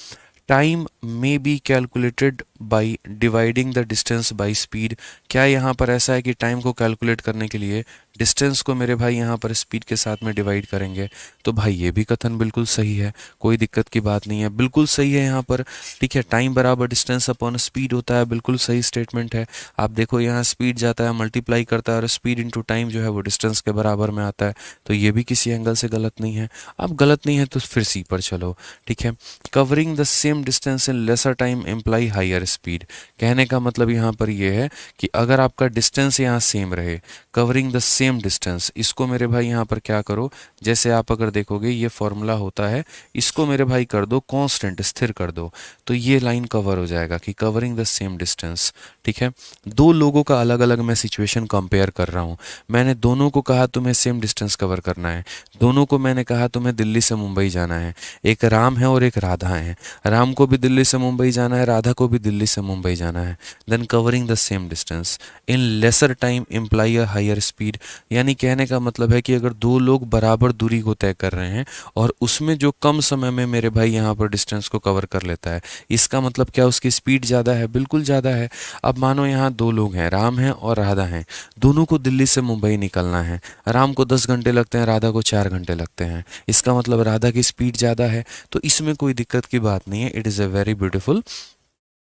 Time may be calculated by dividing the distance by speed. क्या यहाँ पर ऐसा है कि टाइम को कैलकुलेट करने के लिए डिस्टेंस को मेरे भाई यहाँ पर स्पीड के साथ में डिवाइड करेंगे। तो भाई ये भी कथन बिल्कुल सही है, कोई दिक्कत की बात नहीं है, बिल्कुल सही है यहाँ पर। ठीक है, टाइम बराबर डिस्टेंस अपॉन स्पीड होता है, बिल्कुल सही स्टेटमेंट है। आप देखो यहाँ स्पीड जाता है, मल्टीप्लाई करता है, और स्पीड इंटू टाइम जो है वो डिस्टेंस के बराबर में आता है। तो ये भी किसी एंगल से गलत नहीं है। अब गलत नहीं है तो फिर सी पर चलो। ठीक है, covering the same distance in lesser time imply higher speed. कहने का मतलब यहाँ पर यह है कि अगर आपका डिस्टेंस यहाँ सेम रहे, कवरिंग द सेम डिस्टेंस, इसको मेरे भाई यहाँ पर क्या करो, जैसे आप अगर देखोगे ये फॉर्मूला होता है, इसको मेरे भाई कर दो कांस्टेंट, स्थिर कर दो, तो ये लाइन कवर हो जाएगा कि कवरिंग द सेम डिस्टेंस। ठीक है, दो लोगों का अलग अलग मैं सिचुएशन कंपेयर कर रहा हूँ। मैंने दोनों को कहा तुम्हें सेम डिस्टेंस कवर करना है, दोनों को मैंने कहा तुम्हें दिल्ली से मुंबई जाना है। एक राम है और एक राधा है, राम को भी दिल्ली से मुंबई जाना है, राधा को भी दिल्ली से मुंबई जाना है। Then covering the same distance in lesser time imply a higher speed. यानी कहने का मतलब है कि अगर दो लोग बराबर दूरी को तय कर रहे हैं और उसमें जो कम समय में मेरे भाई यहाँ पर डिस्टेंस को कवर कर लेता है, इसका मतलब क्या, उसकी स्पीड ज़्यादा है, बिल्कुल ज़्यादा है। अब मानो यहाँ दो लोग हैं, राम हैं और राधा हैं, दोनों को दिल्ली से मुंबई निकलना है। राम को 10 घंटे लगते हैं, राधा को 4 घंटे लगते हैं, इसका मतलब राधा की स्पीड ज़्यादा है। तो इसमें कोई दिक्कत की बात नहीं है, it is a very beautiful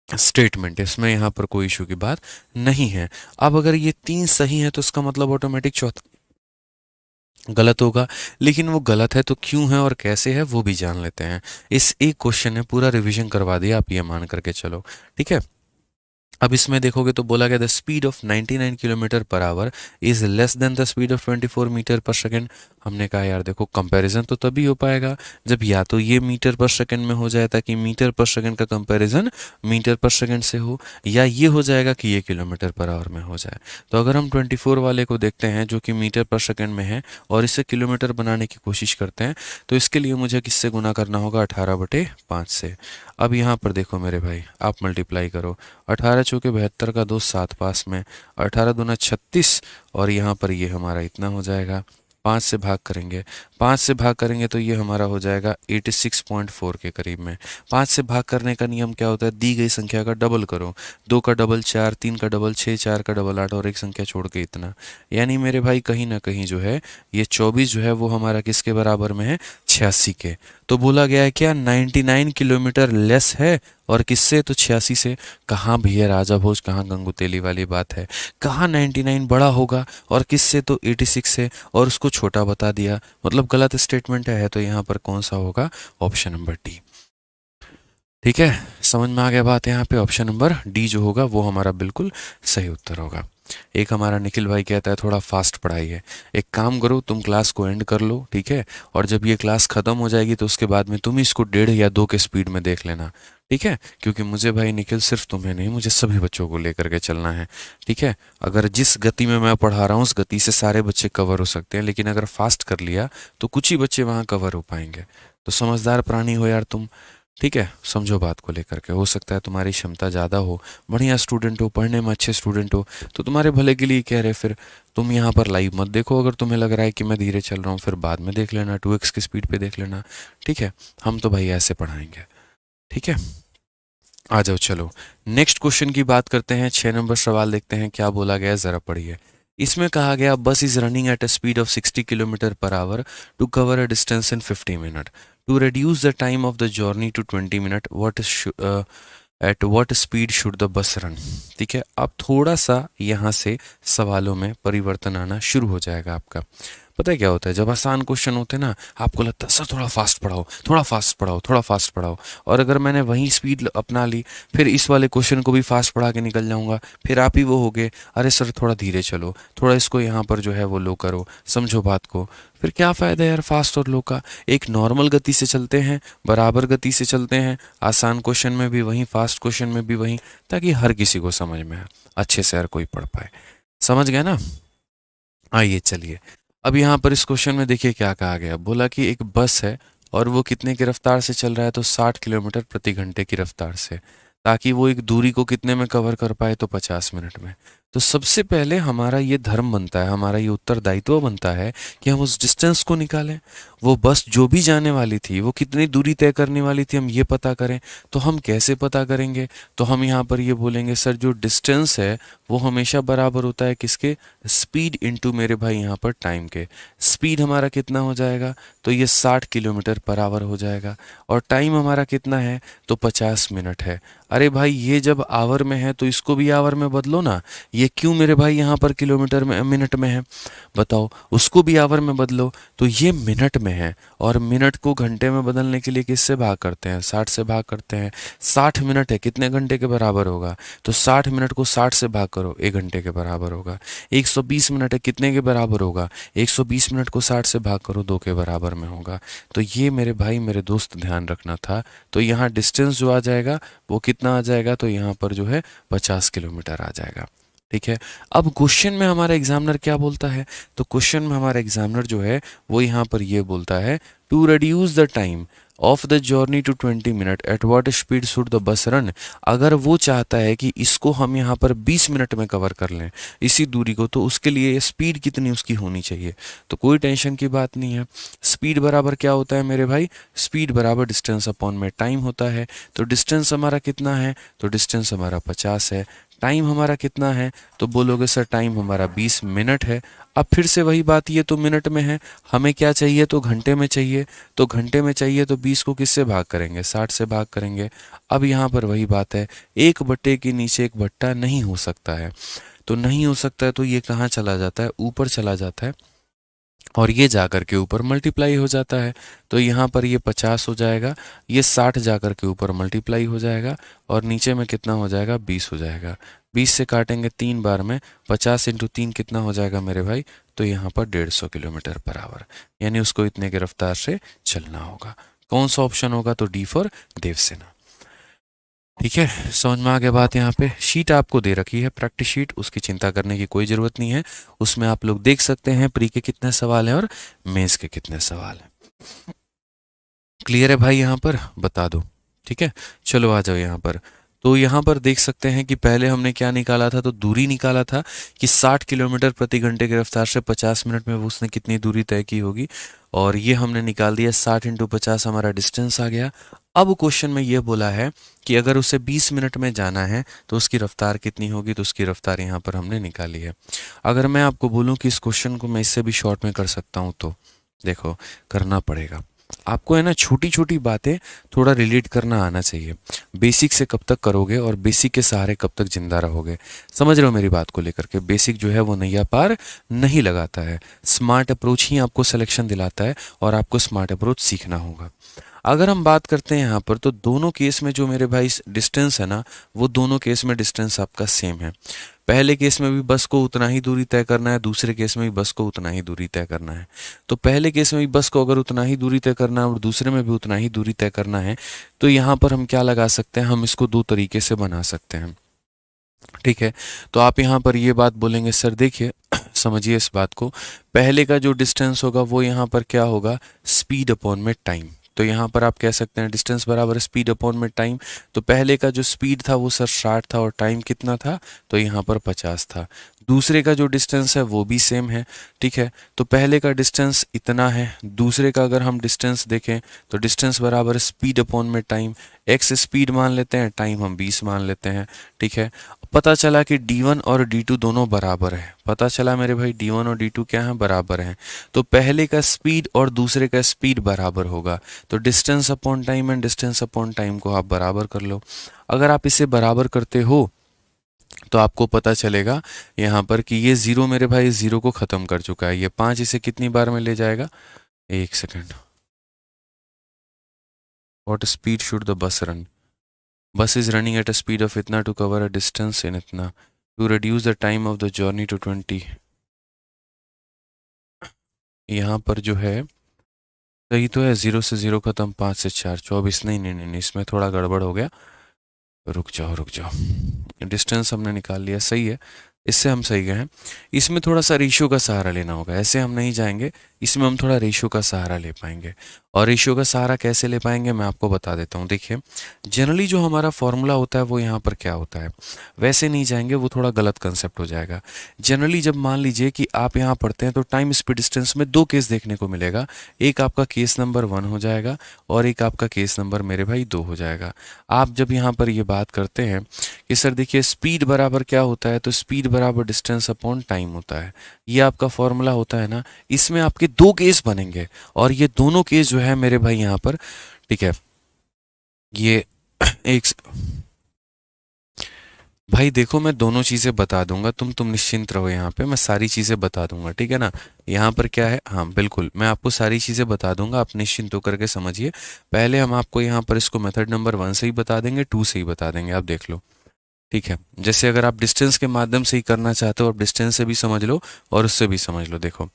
statement, इसमें यहाँ पर कोई इशू की बात नहीं है। अब अगर ये तीन सही है तो इसका मतलब ऑटोमेटिक चौथा गलत होगा, लेकिन वो गलत है तो क्यों है और कैसे है वो भी जान लेते हैं। इस एक क्वेश्चन ने पूरा रिवीजन करवा दिया, आप ये मान करके चलो। ठीक है, अब इसमें देखोगे तो बोला गया the speed of 99 kilometre per hour is less than the speed of 24 metre per second. हमने कहा यार देखो कंपैरिजन तो तभी हो पाएगा जब या तो ये मीटर पर सेकेंड में हो जाए, ताकि मीटर पर सेकेंड का कंपैरिजन मीटर पर सेकेंड से हो, या ये हो जाएगा कि ये किलोमीटर पर आवर में हो जाए। तो अगर हम 24 वाले को देखते हैं जो कि मीटर पर सेकेंड में है और इसे किलोमीटर बनाने की कोशिश करते हैं, तो इसके लिए मुझे किससे गुना करना होगा, 18/5 से। अब यहाँ पर देखो मेरे भाई, आप मल्टीप्लाई करो, 18 चौके 72 का 2 7 पास में, 18 दूना 36, और यहाँ पर ये हमारा इतना हो जाएगा। 5 से भाग करेंगे, 5 से भाग करेंगे तो ये हमारा हो जाएगा 86.4 के करीब में। 5 से भाग करने का नियम क्या होता है, दी गई संख्या का डबल करो, 2 का डबल 4, 3 का डबल 6, 4 का डबल 8 और एक संख्या छोड़ के इतना। यानी मेरे भाई कहीं ना कहीं जो है ये 24 जो है वो हमारा किसके बराबर में है, 86 के। तो बोला गया है क्या 99 किलोमीटर लेस है, और किससे, तो 86 से। कहाँ भैया राजा भोज, कहाँ गंगुतेली वाली बात है, कहाँ 99 बड़ा होगा और किससे, तो 86 से, और उसको छोटा बता दिया, मतलब गलत स्टेटमेंट है। तो यहाँ पर कौन सा होगा, ऑप्शन नंबर डी। ठीक है, समझ में आ गया बात, यहाँ पे ऑप्शन नंबर डी जो होगा वो हमारा बिल्कुल सही उत्तर होगा। एक हमारा निखिल भाई कहता है थोड़ा फास्ट पढ़ाई है, एक काम करो तुम क्लास को एंड कर लो, ठीक है, और जब ये क्लास ख़त्म हो जाएगी तो उसके बाद में तुम इसको 1.5 या 2 के स्पीड में देख लेना। ठीक है, क्योंकि मुझे भाई निखिल सिर्फ तुम्हें नहीं, मुझे सभी बच्चों को लेकर के चलना है। ठीक है, अगर जिस गति में मैं पढ़ा रहा हूँ उस गति से सारे बच्चे कवर हो सकते हैं, लेकिन अगर फास्ट कर लिया तो कुछ ही बच्चे वहाँ कवर हो पाएंगे। तो समझदार प्राणी हो यार तुम। ठीक है, समझो बात को लेकर के, हो सकता है तुम्हारी क्षमता ज़्यादा हो, बढ़िया स्टूडेंट हो, पढ़ने में अच्छे स्टूडेंट हो, तो तुम्हारे भले के लिए कह रहे। फिर तुम यहाँ पर लाइव मत देखो, अगर तुम्हें लग रहा है कि मैं धीरे चल रहा हूँ, फिर बाद में देख लेना, 2x की स्पीड पे देख लेना। ठीक है, हम तो भाई ऐसे पढ़ाएंगे। ठीक है, आ जाओ चलो नेक्स्ट क्वेश्चन की बात करते हैं। 6 नंबर सवाल देखते हैं क्या बोला गया, ज़रा पढ़िए। इसमें कहा गया bus is running at a speed of 60 kilometre per hour to cover a distance in 50 minute. To reduce the time of the journey to 20 minute, what is at what speed should the bus run. ठीक है, अब थोड़ा सा यहाँ से सवालों में परिवर्तन आना शुरू हो जाएगा आपका। पता है क्या होता है, जब आसान क्वेश्चन होते हैं ना, आपको लगता है सर थोड़ा फास्ट पढ़ाओ, थोड़ा फास्ट पढ़ाओ, थोड़ा फास्ट पढ़ाओ, और अगर मैंने वही स्पीड अपना ली, फिर इस वाले क्वेश्चन को भी फास्ट पढ़ा के निकल जाऊंगा, फिर आप ही वो होगे, अरे सर थोड़ा धीरे चलो, थोड़ा इसको यहाँ पर जो है वो लो करो, समझो बात को। फिर क्या फ़ायदा यार फास्ट और लो का। एक नॉर्मल गति से चलते हैं, बराबर गति से चलते हैं, आसान क्वेश्चन में भी वहीं, फास्ट क्वेश्चन में भी वहीं, ताकि हर किसी को समझ में आए, अच्छे से हर कोई पढ़ पाए। समझ गए ना। आइए चलिए, अब यहाँ पर इस क्वेश्चन में देखिए क्या कहा गया। बोला कि एक बस है और वो कितने की रफ्तार से चल रहा है, तो 60 किलोमीटर प्रति घंटे की रफ्तार से, ताकि वो एक दूरी को कितने में कवर कर पाए, तो 50 मिनट में। तो सबसे पहले हमारा ये धर्म बनता है, हमारा ये उत्तरदायित्व बनता है कि हम उस डिस्टेंस को निकालें। वो बस जो भी जाने वाली थी वो कितनी दूरी तय करने वाली थी हम ये पता करें। तो हम कैसे पता करेंगे? तो हम यहाँ पर ये बोलेंगे सर जो डिस्टेंस है वो हमेशा बराबर होता है किसके? स्पीड इनटू मेरे भाई यहाँ पर टाइम के। स्पीड हमारा कितना हो जाएगा? तो ये 60 किलोमीटर पर आवर हो जाएगा। और टाइम हमारा कितना है? तो 50 मिनट है। अरे भाई ये जब आवर में है तो इसको भी आवर में बदलो ना। ये क्यों मेरे भाई यहाँ पर किलोमीटर में मिनट में है? बताओ, उसको भी आवर में बदलो तो ये मिनट में है। और मिनट को घंटे में बदलने के लिए किससे भाग करते हैं? 60 से भाग करते हैं। 60 मिनट है, कितने घंटे के बराबर होगा? तो 60 मिनट को 60 से भाग करो, 1 घंटे के बराबर होगा। 120 मिनट है, कितने के बराबर होगा? 120 मिनट को 60 से भाग करो, 2 के बराबर में होगा। तो ये मेरे भाई मेरे दोस्त ध्यान रखना था। तो यहाँ डिस्टेंस जो आ जाएगा वो कितना आ जाएगा? तो यहाँ पर जो है 50 किलोमीटर आ जाएगा। ठीक है। अब क्वेश्चन में हमारा एग्जामिनर क्या बोलता है? तो क्वेश्चन में हमारा एग्जामिनर जो है वो यहाँ पर ये बोलता है, to reduce the time of the journey to 20 minute at what speed should the bus run. अगर वो चाहता है कि इसको हम यहाँ पर 20 मिनट में कवर कर लें इसी दूरी को, तो उसके लिए स्पीड कितनी उसकी होनी चाहिए? तो कोई टेंशन की बात नहीं है। स्पीड बराबर क्या होता है मेरे भाई? स्पीड बराबर डिस्टेंस अपॉन में टाइम होता है। तो डिस्टेंस हमारा कितना है? तो डिस्टेंस हमारा 50 है। टाइम हमारा कितना है? तो बोलोगे सर टाइम हमारा 20 मिनट है। अब फिर से वही बात, ये तो मिनट में है, हमें क्या चाहिए? तो घंटे में चाहिए। तो घंटे में चाहिए तो 20 को किससे भाग करेंगे? 60 से भाग करेंगे। अब यहाँ पर वही बात है, एक बट्टे के नीचे एक बट्टा नहीं हो सकता है। तो नहीं हो सकता है तो ये कहाँ चला जाता है? ऊपर चला जाता है और ये जाकर के ऊपर मल्टीप्लाई हो जाता है। तो यहाँ पर ये 50 हो जाएगा, ये 60 जाकर के ऊपर मल्टीप्लाई हो जाएगा और नीचे में कितना हो जाएगा? 20 हो जाएगा। 20 से काटेंगे 3 बार में, 50 इंटू 3 कितना हो जाएगा मेरे भाई? तो यहाँ पर 150 किलोमीटर पर आवर, यानी उसको इतने की रफ्तार से चलना होगा। कौन सा ऑप्शन होगा? तो डी फॉर देवसेना। ठीक है, समझ में आ गया बात। यहाँ पे शीट आपको दे रखी है, प्रैक्टिस शीट, उसकी चिंता करने की कोई ज़रूरत नहीं है। उसमें आप लोग देख सकते हैं प्री के कितने सवाल हैं और मेंस के कितने सवाल हैं। क्लियर है भाई? यहाँ पर बता दो। ठीक है, चलो आ जाओ यहाँ पर। तो यहाँ पर देख सकते हैं कि पहले हमने क्या निकाला था? तो दूरी निकाला था कि 60 किलोमीटर प्रति घंटे की रफ्तार से 50 मिनट में उसने कितनी दूरी तय की होगी। और ये हमने निकाल दिया, 60 इंटू 50 हमारा डिस्टेंस आ गया। अब क्वेश्चन में ये बोला है कि अगर उसे 20 मिनट में जाना है तो उसकी रफ्तार कितनी होगी? तो उसकी रफ्तार यहाँ पर हमने निकाली है। अगर मैं आपको बोलूँ कि इस क्वेश्चन को मैं इससे भी शॉर्ट में कर सकता हूँ, तो देखो करना पड़ेगा आपको, है ना। छोटी छोटी बातें थोड़ा रिलेट करना आना चाहिए। बेसिक से कब तक करोगे और बेसिक के सहारे कब तक जिंदा रहोगे? समझ रहे हो मेरी बात को लेकर के? बेसिक जो है वो नैया पार नहीं लगाता है, स्मार्ट अप्रोच ही आपको सिलेक्शन दिलाता है और आपको स्मार्ट अप्रोच सीखना होगा। अगर हम बात करते हैं यहाँ पर, तो दोनों केस में जो मेरे भाई डिस्टेंस है ना, वो दोनों केस में डिस्टेंस आपका सेम है। पहले केस में भी बस को उतना ही दूरी तय करना है, दूसरे केस में भी बस को उतना ही दूरी तय करना है। तो पहले केस में भी बस को अगर उतना ही दूरी तय करना है और दूसरे में भी उतना ही दूरी तय करना है, तो यहाँ पर हम क्या लगा सकते हैं? हम इसको दो तरीके से बना सकते हैं। ठीक है, तो आप यहाँ पर ये बात बोलेंगे, सर देखिए समझिए इस बात को, पहले का जो डिस्टेंस होगा वो यहाँ पर क्या होगा? स्पीड अपॉन में टाइम। तो यहाँ पर आप कह सकते हैं डिस्टेंस बराबर स्पीड अपॉन में टाइम। तो पहले का जो स्पीड था वो सर 60 था और टाइम कितना था? तो यहाँ पर 50 था। दूसरे का जो डिस्टेंस है वो भी सेम है। ठीक है, तो पहले का डिस्टेंस इतना है, दूसरे का अगर हम डिस्टेंस देखें तो डिस्टेंस बराबर स्पीड अपॉन में टाइम। एक्स स्पीड मान लेते हैं, टाइम हम 20 मान लेते हैं। ठीक है, पता चला कि D1 और D2 दोनों बराबर है। पता चला मेरे भाई D1 और D2 क्या है? बराबर हैं। तो पहले का स्पीड और दूसरे का स्पीड बराबर होगा। तो distance upon time and distance upon time को आप बराबर कर लो। अगर आप इसे बराबर करते हो तो आपको पता चलेगा यहाँ पर कि ये 0 मेरे भाई 0 को ख़त्म कर चुका है। ये 5 इसे कितनी बार में ले जाएगा? एक second. What speed should the bus run? Bus is running at a speed of इतना to cover a distance in इतना to reduce the time of the journey to 20। यहाँ पर जो है सही तो है, 0 से 0 खत्म, 5 से 4 24। नहीं नहीं नहीं, इसमें थोड़ा गड़बड़ हो गया। रुक जाओ रुक जाओ, डिस्टेंस हमने निकाल लिया, सही है, इससे हम सही गए हैं। इसमें थोड़ा सा रेशियो का सहारा लेना होगा, ऐसे हम नहीं जाएंगे, इसमें हम थोड़ा रेशियो का सहारा ले पाएंगे। और रेशियो का सहारा कैसे ले पाएंगे मैं आपको बता देता हूँ। देखिए जनरली जो हमारा फॉर्मूला होता है वो यहाँ पर क्या होता है, वैसे नहीं जाएंगे, वो थोड़ा गलत कंसेप्ट हो जाएगा। जनरली जब मान लीजिए कि आप यहाँ पढ़ते हैं तो टाइम स्पीड डिस्टेंस में दो केस देखने को मिलेगा। एक आपका केस नंबर 1 हो जाएगा और एक आपका केस नंबर मेरे भाई 2 हो जाएगा। आप जब यहाँ पर ये बात करते हैं कि सर देखिए स्पीड बराबर क्या होता है, तो स्पीड बराबर डिस्टेंस अपॉन टाइम होता है। ये आपका फॉर्मूला होता है ना, इसमें आपके दो केस बनेंगे और ये दोनों केस जो है मेरे भाई यहाँ पर, ठीक है, ये एक भाई देखो मैं दोनों चीज़ें बता दूंगा, तुम निश्चिंत रहो, यहाँ पे मैं सारी चीज़ें बता दूंगा, ठीक है ना। यहाँ पर क्या है, हाँ बिल्कुल मैं आपको सारी चीज़ें बता दूंगा, आप निश्चिंत होकर के समझिए। पहले हम आपको यहाँ पर इसको मेथड नंबर 1 से ही बता देंगे, 2 से ही बता देंगे, आप देख लो, ठीक है। जैसे अगर आप डिस्टेंस के माध्यम से ही करना चाहते हो, आप डिस्टेंस से भी समझ लो और उससे भी समझ लो। देखो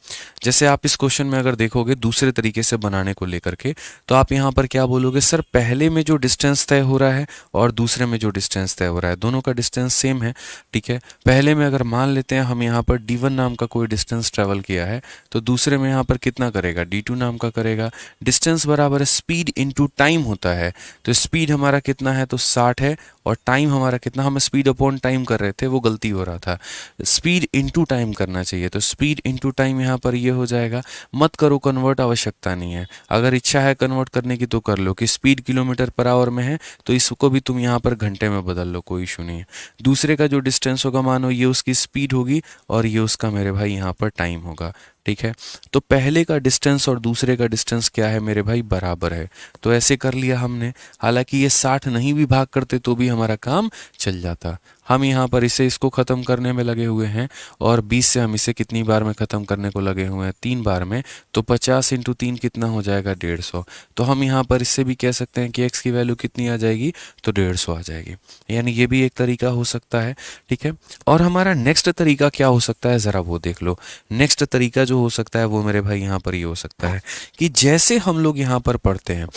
जैसे आप इस क्वेश्चन में अगर देखोगे दूसरे तरीके से बनाने को लेकर के, तो आप यहाँ पर क्या बोलोगे, सर पहले में जो डिस्टेंस तय हो रहा है और दूसरे में जो डिस्टेंस तय हो रहा है, दोनों का डिस्टेंस सेम है, ठीक है। पहले में अगर मान लेते हैं हम यहाँ पर D1 नाम का कोई डिस्टेंस ट्रेवल किया है, तो दूसरे में यहाँ पर कितना करेगा, D2 नाम का करेगा। डिस्टेंस बराबर स्पीड इंटू टाइम होता है, तो स्पीड हमारा कितना है, तो 60 है, और टाइम हमारा कितना, हम स्पीड अपॉन टाइम कर रहे थे, वो गलती हो रहा था, स्पीड इनटू टाइम करना चाहिए, तो स्पीड इनटू टाइम यहाँ पर ये हो जाएगा। मत करो कन्वर्ट, आवश्यकता नहीं है, अगर इच्छा है कन्वर्ट करने की तो कर लो, कि स्पीड किलोमीटर पर आवर में है तो इसको भी तुम यहाँ पर घंटे में बदल लो, कोई इशू नहीं है। दूसरे का जो डिस्टेंस होगा मानो ये उसकी स्पीड होगी और ये उसका मेरे भाई यहाँ पर टाइम होगा, ठीक है। तो पहले का डिस्टेंस और दूसरे का डिस्टेंस क्या है मेरे भाई, बराबर है, तो ऐसे कर लिया हमने। हालांकि ये 60 नहीं भी भाग करते तो भी हमारा काम चल जाता। हम यहाँ पर इसे इसको ख़त्म करने में लगे हुए हैं और 20 से हम इसे कितनी बार में ख़त्म करने को लगे हुए हैं, 3 बार में, तो 50 इंटू 3 कितना हो जाएगा, 150। तो हम यहाँ पर इससे भी कह सकते हैं कि x की वैल्यू कितनी आ जाएगी, तो 150 आ जाएगी, यानी ये भी एक तरीका हो सकता है, ठीक है। और हमारा नेक्स्ट तरीका क्या हो सकता है, ज़रा वो देख लो। नेक्स्ट तरीका जो हो सकता है वो मेरे भाई यहाँ पर ये हो सकता है कि जैसे हम लोग यहाँ पर पढ़ते हैं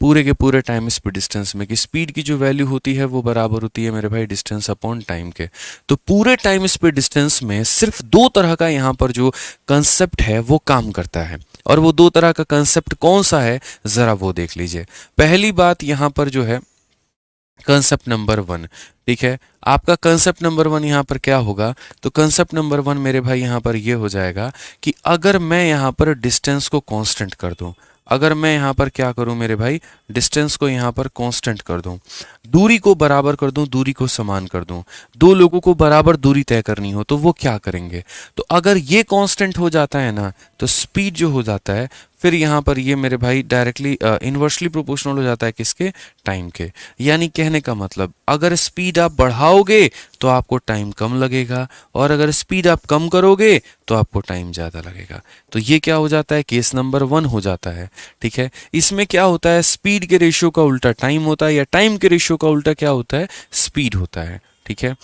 पूरे के पूरे टाइम स्पीड डिस्टेंस में कि स्पीड की जो वैल्यू होती है वो बराबर होती है मेरे भाई डिस्टेंस अपॉन टाइम के, तो पूरे टाइम स्पीड डिस्टेंस में सिर्फ दो तरह का यहाँ पर जो कंसेप्ट है वो काम करता है। और वो दो तरह का कंसेप्ट कौन सा है, जरा वो देख लीजिए। पहली बात यहाँ पर जो है कंसेप्ट नंबर 1, ठीक है। आपका कंसेप्ट नंबर 1 यहाँ पर क्या होगा, तो कंसेप्ट नंबर 1 मेरे भाई यहाँ पर ये हो जाएगा कि अगर मैं यहाँ पर डिस्टेंस को कांस्टेंट कर दूं, अगर मैं यहाँ पर क्या करूं मेरे भाई, डिस्टेंस को यहाँ पर कांस्टेंट कर दूं, दूरी को बराबर कर दूं, दूरी को समान कर दूं, दो लोगों को बराबर दूरी तय करनी हो तो वो क्या करेंगे, तो अगर ये कांस्टेंट हो जाता है ना, तो स्पीड जो हो जाता है फिर यहाँ पर ये मेरे भाई डायरेक्टली इन्वर्सली प्रोपोर्शनल हो जाता है किसके, टाइम के। यानी कहने का मतलब अगर स्पीड आप बढ़ाओगे तो आपको टाइम कम लगेगा और अगर स्पीड आप कम करोगे तो आपको टाइम ज़्यादा लगेगा। तो ये क्या हो जाता है, केस नंबर 1 हो जाता है, ठीक है। इसमें क्या होता है, स्पीड के रेशियो का उल्टा टाइम होता है या टाइम के रेशियो का उल्टा क्या होता है, स्पीड होता है, ठीक है।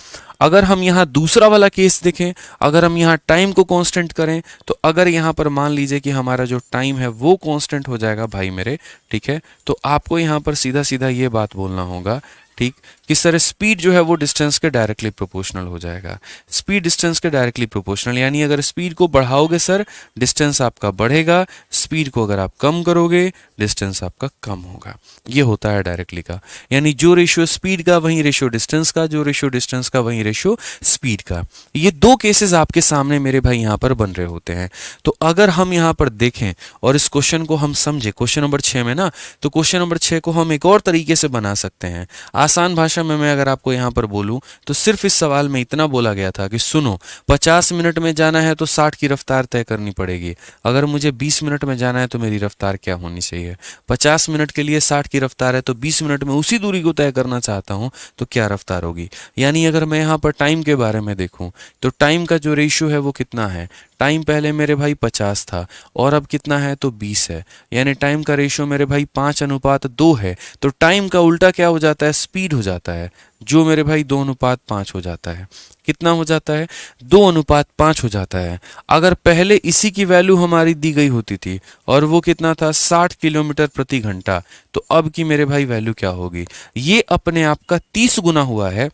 अगर हम यहाँ दूसरा वाला केस देखें, अगर हम यहाँ टाइम को कांस्टेंट करें, तो अगर यहाँ पर मान लीजिए कि हमारा जो टाइम है वो कांस्टेंट हो जाएगा भाई मेरे, ठीक है, तो आपको यहाँ पर सीधा सीधा ये बात बोलना होगा, ठीक, कि सर स्पीड जो है वो डिस्टेंस के डायरेक्टली प्रोपोर्शनल हो जाएगा। स्पीड डिस्टेंस के डायरेक्टली प्रोपोर्शनल, यानी अगर स्पीड को बढ़ाओगे सर डिस्टेंस आपका बढ़ेगा, स्पीड को अगर आप कम करोगे डिस्टेंस आपका कम होगा। ये होता है डायरेक्टली का, यानी जो रेशियो स्पीड का वही रेशियो डिस्टेंस का, जो रेशियो डिस्टेंस का वही रेशियो स्पीड का। ये दो केसेस आपके सामने मेरे भाई यहाँ पर बन रहे होते हैं। तो अगर हम यहाँ पर देखें और इस क्वेश्चन को हम समझे, क्वेश्चन नंबर 6 में ना, तो क्वेश्चन नंबर 6 को हम एक और तरीके से बना सकते हैं। आसान भाषा में मैं अगर आपको यहाँ पर बोलूँ तो सिर्फ इस सवाल में इतना बोला गया था कि सुनो 50 मिनट में जाना है तो 60 की रफ्तार तय करनी पड़ेगी, अगर मुझे 20 मिनट में जाना है तो मेरी रफ्तार क्या होनी चाहिए। 50 मिनट के लिए 60 की रफ्तार है तो 20 मिनट में उसी दूरी को तय करना चाहता हूँ तो क्या रफ्तार होगी। यानी अगर मैं यहाँ पर टाइम के बारे में देखूँ तो टाइम का जो रेशियो है वो कितना है, टाइम पहले मेरे भाई 50 था और अब कितना है तो 20 है, यानी टाइम का रेशियो मेरे भाई 5:2 है। तो टाइम का उल्टा क्या हो जाता है, स्पीड हो जाता है, जो मेरे भाई 2:5 हो जाता है। कितना हो जाता है, 2:5 हो जाता है। अगर पहले इसी की वैल्यू हमारी दी गई होती थी और वो कितना था 60 किलोमीटर प्रति घंटा, तो अब की मेरे भाई वैल्यू क्या होगी, ये अपने आप का 30 गुना हुआ है,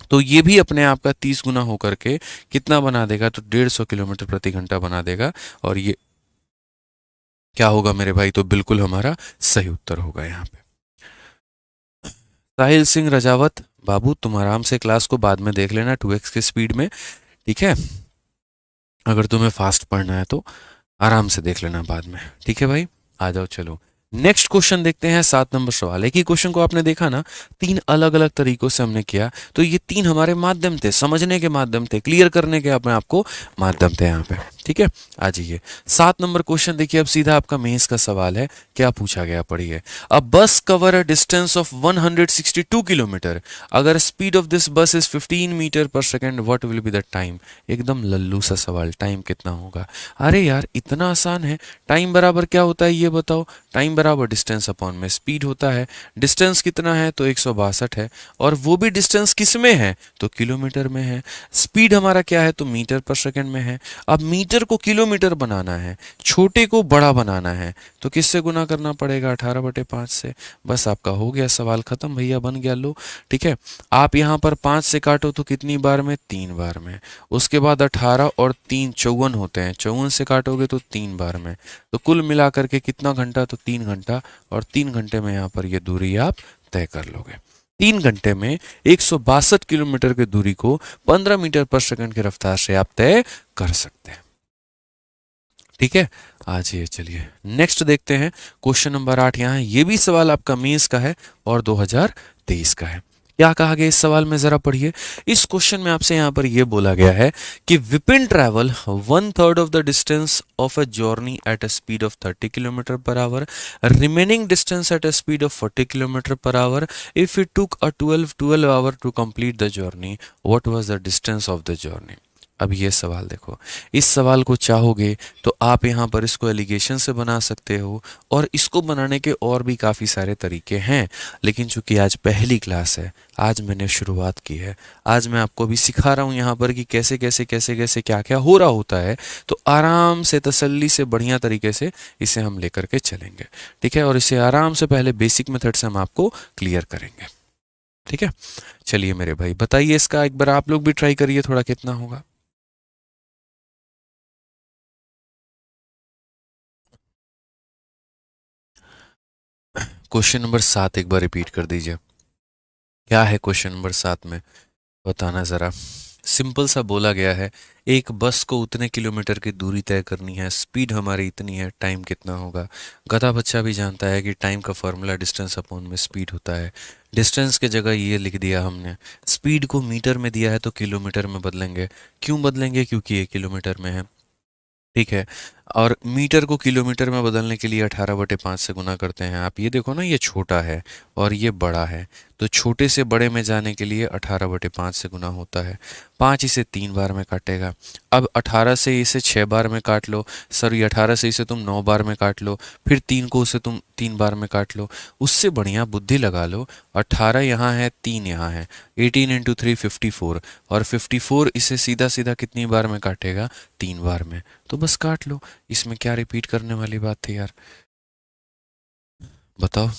तो ये भी अपने आप का 30 गुना होकर के कितना बना देगा, तो 150 किलोमीटर प्रति घंटा बना देगा। और ये क्या होगा मेरे भाई? तो बिल्कुल हमारा सही उत्तर होगा यहाँ पे। साहिल सिंह रजावत बाबू, तुम आराम से क्लास को बाद में देख लेना 2x की स्पीड में, ठीक है? अगर तुम्हें फास्ट पढ़ना है तो आराम से देख लेना बाद में, ठीक है भाई? आ जाओ, चलो नेक्स्ट क्वेश्चन देखते हैं। 7 नंबर सवाल। एक ही क्वेश्चन को आपने देखा ना, 3 अलग अलग तरीकों से हमने किया, तो ये 3 हमारे माध्यम थे, समझने के माध्यम थे, क्लियर करने के अपने आपको माध्यम थे यहाँ पे, ठीक है? आ जाइए 7 नंबर क्वेश्चन देखिए। अब सीधा आपका मेंस का सवाल है, क्या पूछा गया पढ़िए। अ बस cover a distance of 162 kilometre, अगर स्पीड ऑफ दिस बस is 15 metre per second, what will be the time? एकदम लल्लू सा सवाल, टाइम कितना होगा? अरे यार इतना आसान है। टाइम बराबर क्या होता है ये बताओ? टाइम बराबर डिस्टेंस अपॉन में स्पीड होता है। डिस्टेंस कितना है? तो 162 है, और वो भी डिस्टेंस किस में है? तो किलोमीटर में है। स्पीड हमारा क्या है? तो मीटर पर सेकंड में है। अब मीटर को किलोमीटर बनाना है, छोटे को बड़ा बनाना है, तो किससे गुना करना पड़ेगा? 18/5 से। बस आपका हो गया, सवाल खत्म भैया, बन गया लो, ठीक है? आप यहाँ पर 5 से काटो तो कितनी बार में? 3 बार में। उसके बाद 18 और 3 54 होते हैं, 54 से काटोगे तो 3 बार में। तो कुल मिलाकर के कितना घंटा? तो 3 घंटा, और 3 घंटे में यहाँ पर ये दूरी आप तय कर लोगे। 3 घंटे में 162 किलोमीटर की दूरी को 15 मीटर पर सेकंड की रफ्तार से आप तय कर सकते हैं, ठीक है? आज ये चलिए नेक्स्ट देखते हैं। क्वेश्चन नंबर 8 यहाँ है, ये भी सवाल आपका मेंस का है और 2023 का है। क्या कहा गया इस सवाल में, जरा पढ़िए। इस क्वेश्चन में आपसे यहाँ पर यह बोला गया है कि Vipin travel 1/3 of the distance of a journey at a speed of 30 kilometre per hour, remaining distance at a speed of 40 kilometre per hour, if it took a 12 hour to complete the journey, what was the distance of the journey? अब ये सवाल देखो, इस सवाल को चाहोगे तो आप यहाँ पर इसको एलिगेशन से बना सकते हो, और इसको बनाने के और भी काफ़ी सारे तरीके हैं, लेकिन चूंकि आज पहली क्लास है, आज मैंने शुरुआत की है, आज मैं आपको भी सिखा रहा हूँ यहाँ पर कि कैसे कैसे कैसे कैसे क्या क्या हो रहा होता है, तो आराम से तसल्ली से बढ़िया तरीके से इसे हम लेकर के चलेंगे, ठीक है? और इसे आराम से पहले बेसिक मेथड से हम आपको क्लियर करेंगे, ठीक है? चलिए मेरे भाई बताइए, इसका एक बार आप लोग भी ट्राई करिए थोड़ा, कितना होगा। क्वेश्चन नंबर 7 एक बार रिपीट कर दीजिए, क्या है क्वेश्चन नंबर 7 में? बताना ज़रा। सिंपल सा बोला गया है, एक बस को उतने किलोमीटर की दूरी तय करनी है, स्पीड हमारी इतनी है, टाइम कितना होगा? गधा बच्चा भी जानता है कि टाइम का फॉर्मूला डिस्टेंस अपॉन में स्पीड होता है। डिस्टेंस के जगह ये लिख दिया हमने, स्पीड को मीटर में दिया है तो किलोमीटर में बदलेंगे। क्यों बदलेंगे? क्योंकि ये किलोमीटर में है, ठीक है? और मीटर को किलोमीटर में बदलने के लिए 18/5 से गुना करते हैं। आप ये देखो ना, ये छोटा है और ये बड़ा है, तो छोटे से बड़े में जाने के लिए 18/5 से गुना होता है। 5 इसे 3 बार में काटेगा। अब 18 से इसे 6 बार में काट लो, सॉरी 18 से इसे तुम 9 बार में काट लो, फिर 3 को उसे तुम 3 बार में काट लो। उससे बढ़िया बुद्धि लगा लो, 18 यहाँ है, 3 यहाँ है, 18 इंटू 3 54, और 54 इसे सीधा सीधा कितनी बार में काटेगा? 3 बार में। तो बस काट लो, इसमें क्या रिपीट करने वाली बात थी यार, बताओ?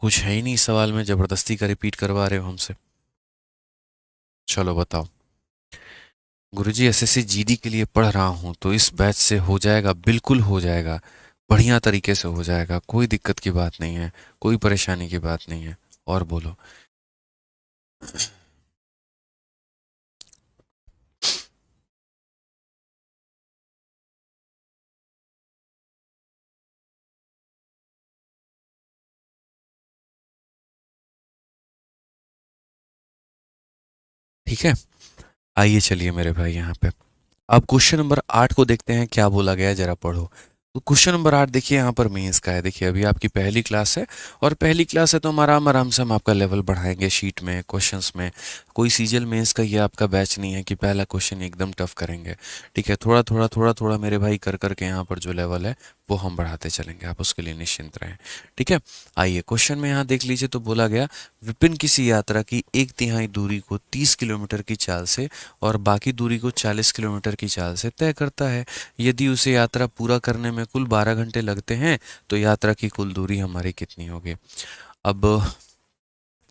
कुछ है ही नहीं सवाल में, जबरदस्ती का रिपीट करवा रहे हो हमसे। चलो बताओ। गुरुजी एसएससी जीडी के लिए पढ़ रहा हूँ, तो इस बैच से हो जाएगा, बिल्कुल हो जाएगा, बढ़िया तरीके से हो जाएगा, कोई दिक्कत की बात नहीं है, कोई परेशानी की बात नहीं है। और बोलो। ठीक है, आइए चलिए मेरे भाई यहाँ पे, अब क्वेश्चन नंबर 8 को देखते हैं, क्या बोला गया है, जरा पढ़ो। तो क्वेश्चन नंबर 8 देखिए, यहाँ पर मेंस का है। देखिए अभी आपकी पहली क्लास है, और पहली क्लास है तो हम आराम आराम से हम आपका लेवल बढ़ाएंगे शीट में, क्वेश्चंस में। कोई सीजल मेंस का ये आपका बैच नहीं है कि पहला क्वेश्चन एकदम टफ करेंगे, ठीक है? थोड़ा थोड़ा थोड़ा थोड़ा मेरे भाई कर करके यहाँ पर जो लेवल है वो हम बढ़ाते चलेंगे, आप उसके लिए निश्चिंत रहें, ठीक है? आइए क्वेश्चन में यहाँ देख लीजिए, तो बोला गया विपिन किसी यात्रा की 1/3 दूरी को 30 किलोमीटर की चाल से और बाकी दूरी को 40 किलोमीटर की चाल से तय करता है। यदि उसे यात्रा पूरा करने में कुल 12 घंटे लगते हैं, तो यात्रा की कुल दूरी हमारी कितनी होगी? अब